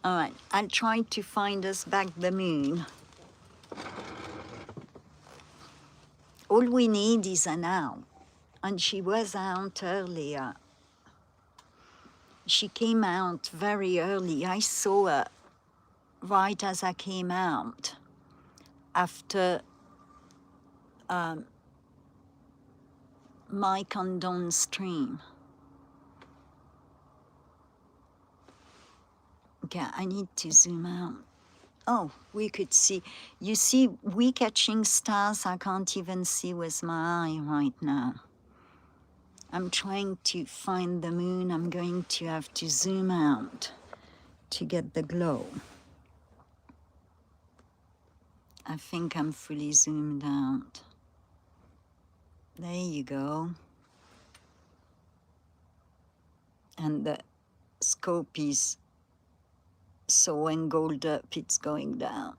All right, I'll try to find us back the moon. All we need is an owl, and she was out earlier. She came out very early. I saw her right as I came out after Mike and Dawn stream. Okay, I need to zoom out. Oh, we could see. You see, we catching stars I can't even see with my eye right now. I'm trying to find the moon. I'm going to have to zoom out to get the glow. I think I'm fully zoomed out. There you go. And the scope is So when gold up, it's going down.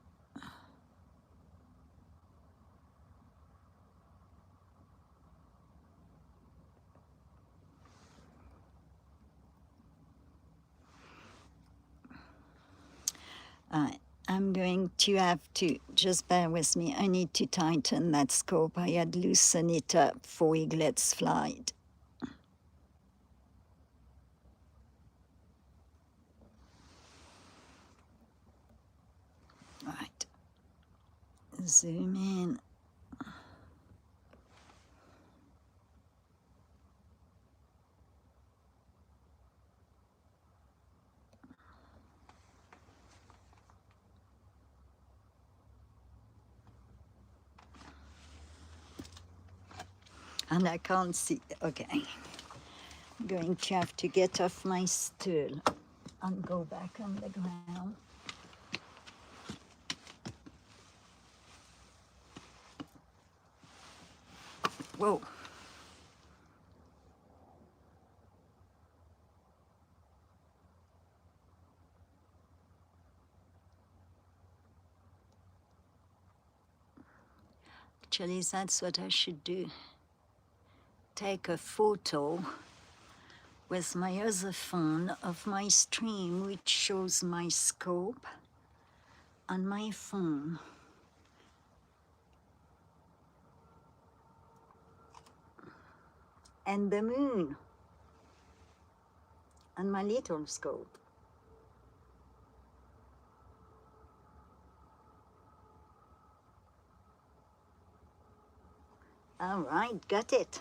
I'm going to have to, just bear with me, I need to tighten that scope. I had loosened it up for Eaglet's flight. Right, zoom in. And I can't see, okay. I'm going to have to get off my stool and go back on the ground. Whoa. Actually, that's what I should do. Take a photo with my other phone of my stream, which shows my scope on my phone. And the moon on my little scope. All right, got it.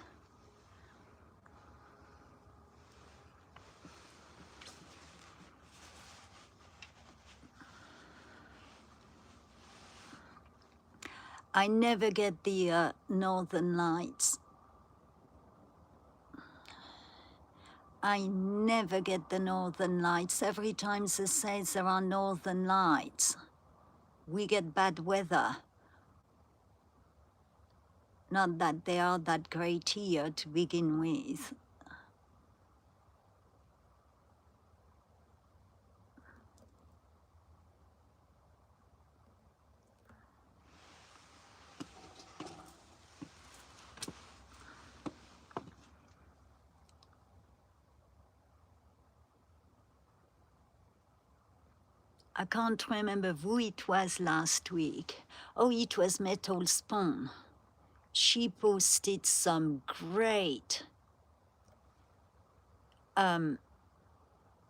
I never get the northern lights. I never get the northern lights. Every time they say there are northern lights, we get bad weather. Not that they are that great here to begin with. I can't remember who it was last week. Oh, it was Metal Spawn. She posted some great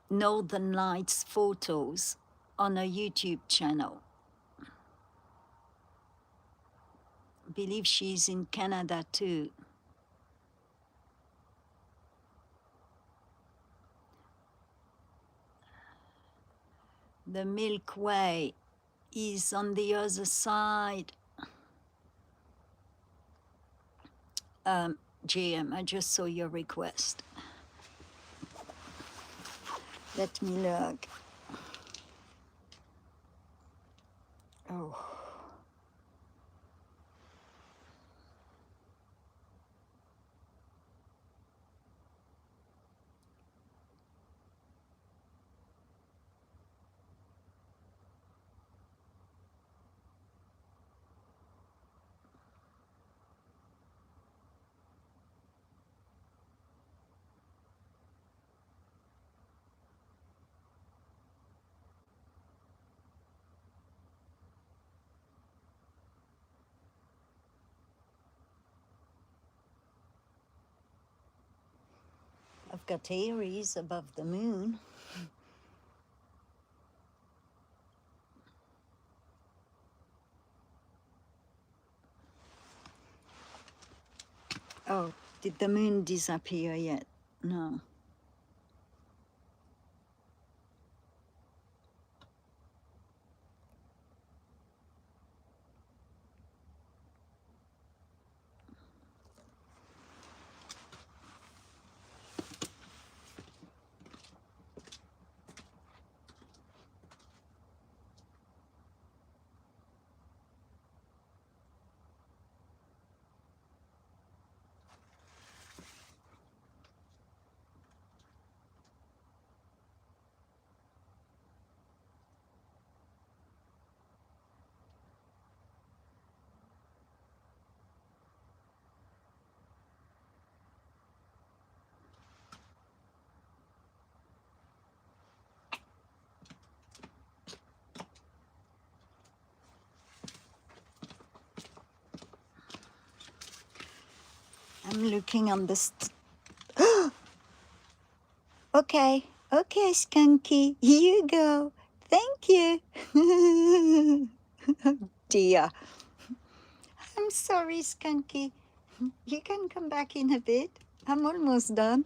Northern Lights photos on her YouTube channel. I believe she's in Canada too. The Milky Way is on the other side. JM, I just saw your request. Let me look. Oh. I've got Aries above the moon. Oh, did the moon disappear yet? No. I'm looking on the okay, okay, Skunky, you go. Thank you. Dear. I'm sorry, Skunky. You can come back in a bit. I'm almost done.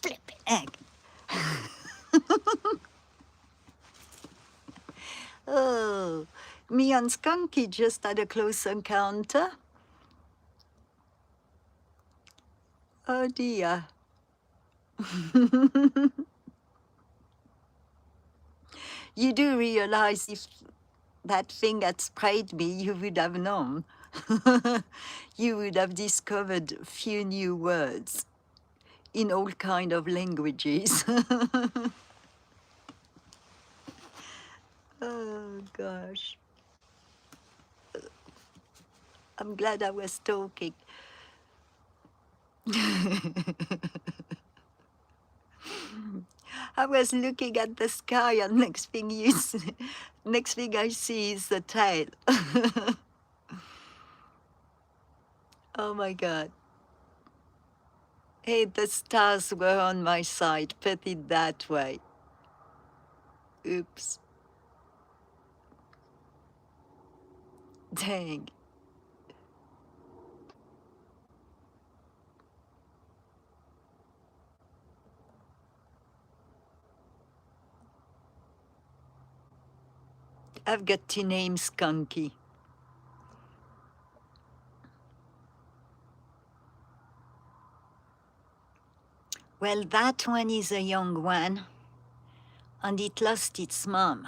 Flipping egg. Oh, me and Skunky just had a close encounter. Oh dear. You do realize if that thing had sprayed me, you would have known. You would have discovered a few new words in all kind of languages. Oh gosh. I'm glad I was talking. I was looking at the sky, and next thing I see is the tail. Oh my God. Hey, the stars were on my side. Put it that way. Oops. Dang. I've got to name Skunky. Well, that one is a young one, and it lost its mom.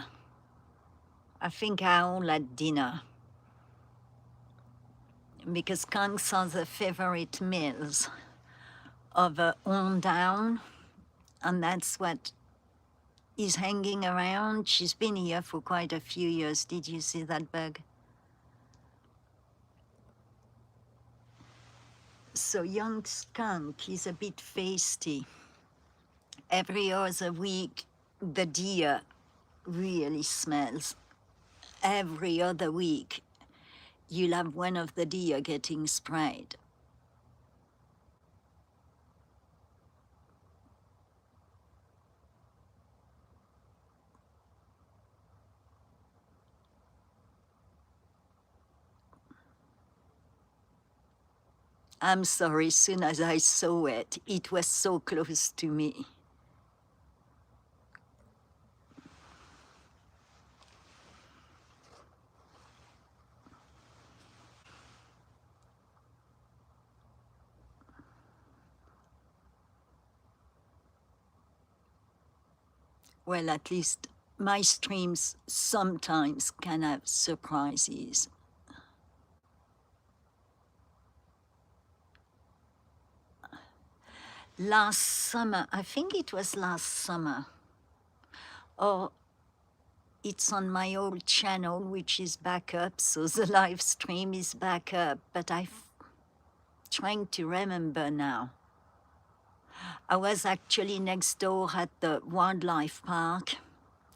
I think I all at dinner, because skunks are the favorite meals of a on down, and that's what is hanging around. She's been here for quite a few years. Did you see that bug? So young skunk is a bit feisty. Every other week, the deer really smells. Every other week, you'll have one of the deer getting sprayed. I'm sorry, soon as I saw it, it was so close to me. Well, at least my streams sometimes can have surprises. Last summer, I think it was last summer, or it's on my old channel, which is back up, so the live stream is back up, but I'm trying to remember now. I was actually next door at the wildlife park,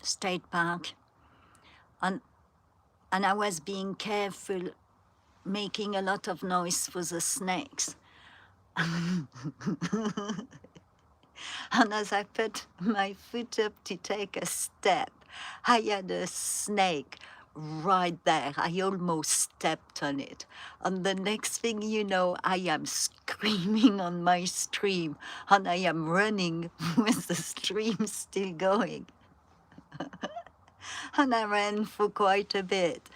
state park, and I was being careful, making a lot of noise for the snakes. And as I put my foot up to take a step, I had a snake right there. I almost stepped on it. And the next thing you know, I am screaming on my stream, and I am running with the stream still going. And I ran for quite a bit.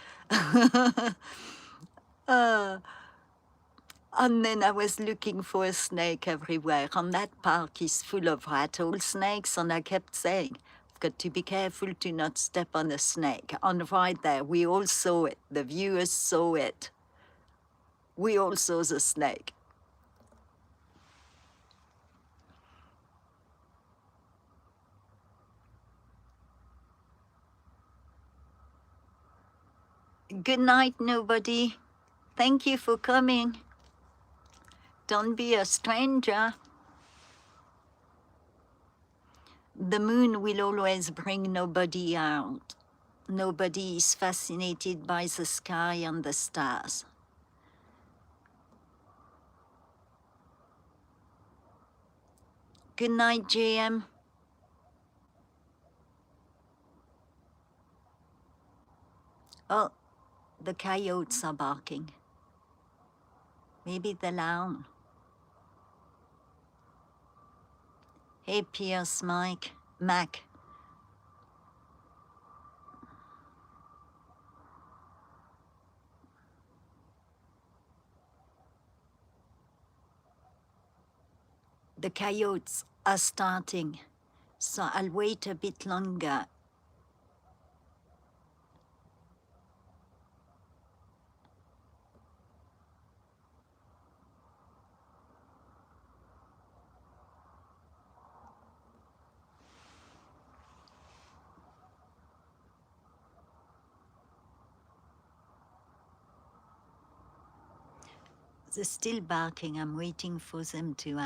And then I was looking for a snake everywhere, and that park is full of rattlesnakes, and I kept saying, I've got to be careful to not step on a snake. And right there, we all saw it. The viewers saw it. We all saw the snake. Good night, nobody. Thank you for coming. Don't be a stranger. The moon will always bring nobody out. Nobody is fascinated by the sky and the stars. Good night, JM. Oh, the coyotes are barking. Maybe they're loud. Hey, Pierce, Mac. The coyotes are starting, so I'll wait a bit longer. They're still barking. I'm waiting for them to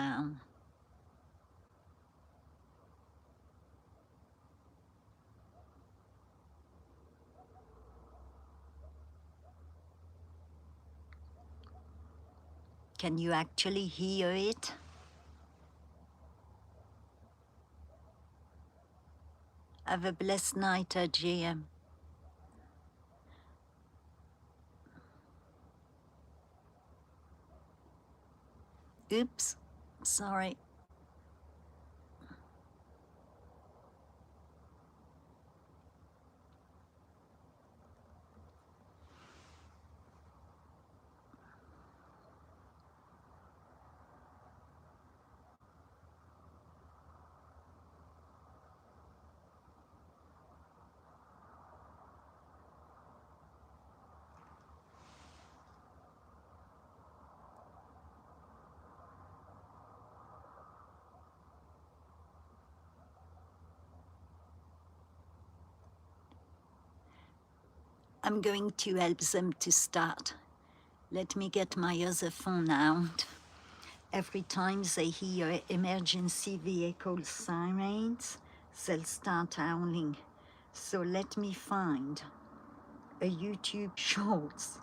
Can you actually hear it? Have a blessed night, JM. Oops, sorry. I'm going to help them to start. Let me get my other phone out. Every time they hear emergency vehicle sirens, they'll start howling. So let me find a YouTube Shorts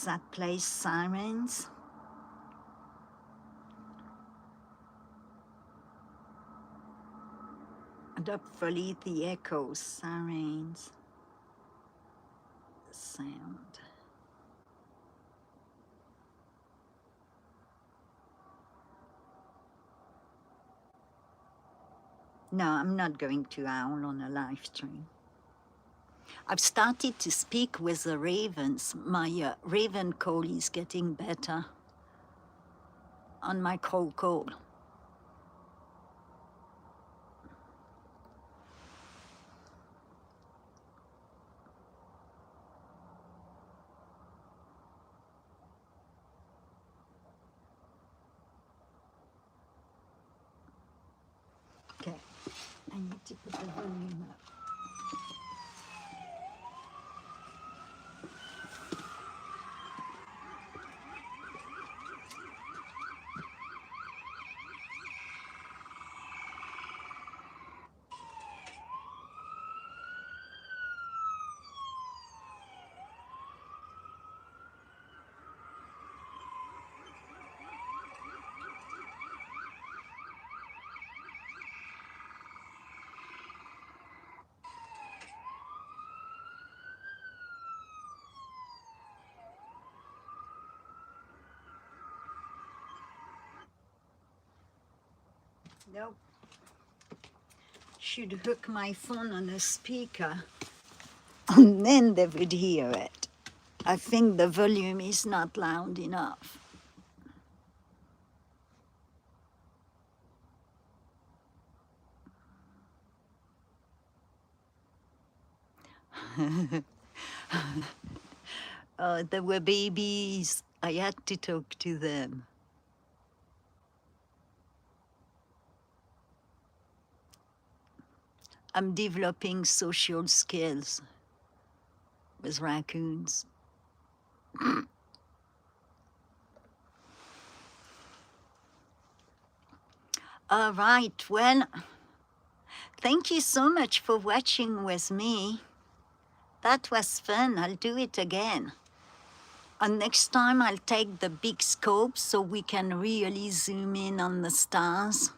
that plays sirens. And hopefully the echo sirens sound. No, I'm not going to howl on a live stream. I've started to speak with the ravens. My raven call is getting better on my crow call. Okay, I need to put the volume up. Nope. Should hook my phone on a speaker and then they would hear it. I think the volume is not loud enough. There were babies. I had to talk to them. I'm developing social skills with raccoons. All right, well, thank you so much for watching with me. That was fun. I'll do it again. And next time I'll take the big scope so we can really zoom in on the stars.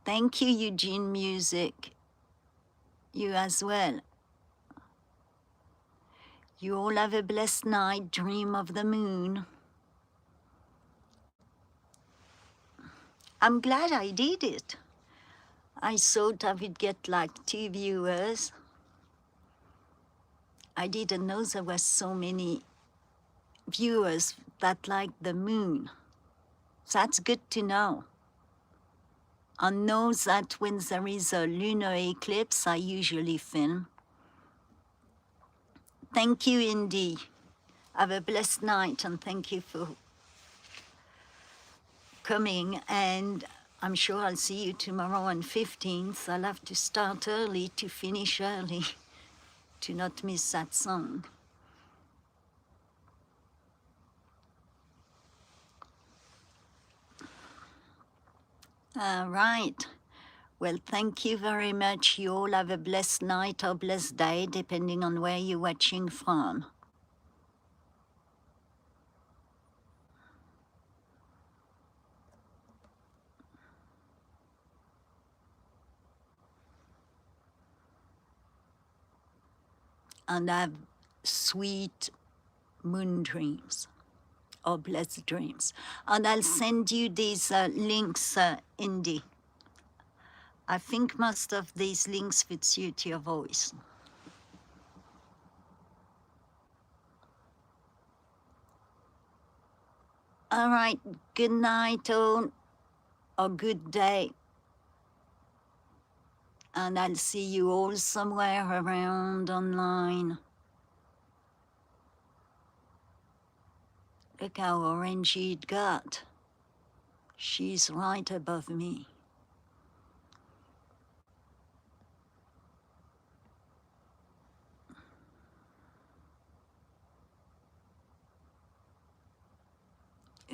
Thank you, Eugene Music. You as well. You all have a blessed night. Dream of the moon. I'm glad I did it. I thought I would get like 2 viewers. I didn't know there were so many viewers that like the moon. That's good to know. I know that when there is a lunar eclipse, I usually film. Thank you, Indy. Have a blessed night, and thank you for coming. And I'm sure I'll see you tomorrow on 15th. I'll have to start early to finish early to not miss that song. All right. Well, thank you very much. You all have a blessed night or blessed day, depending on where you're watching from. And have sweet moon dreams or blessed dreams. And I'll send you these links, Indy. I think most of these links would suit your voice. All right, good night all, or good day. And I'll see you all somewhere around online. Look how orangey it got. She's right above me.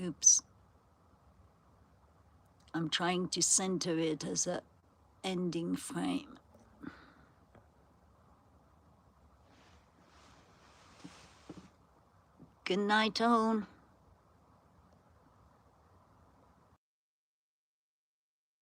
Oops. I'm trying to center it as a ending frame. Good night all.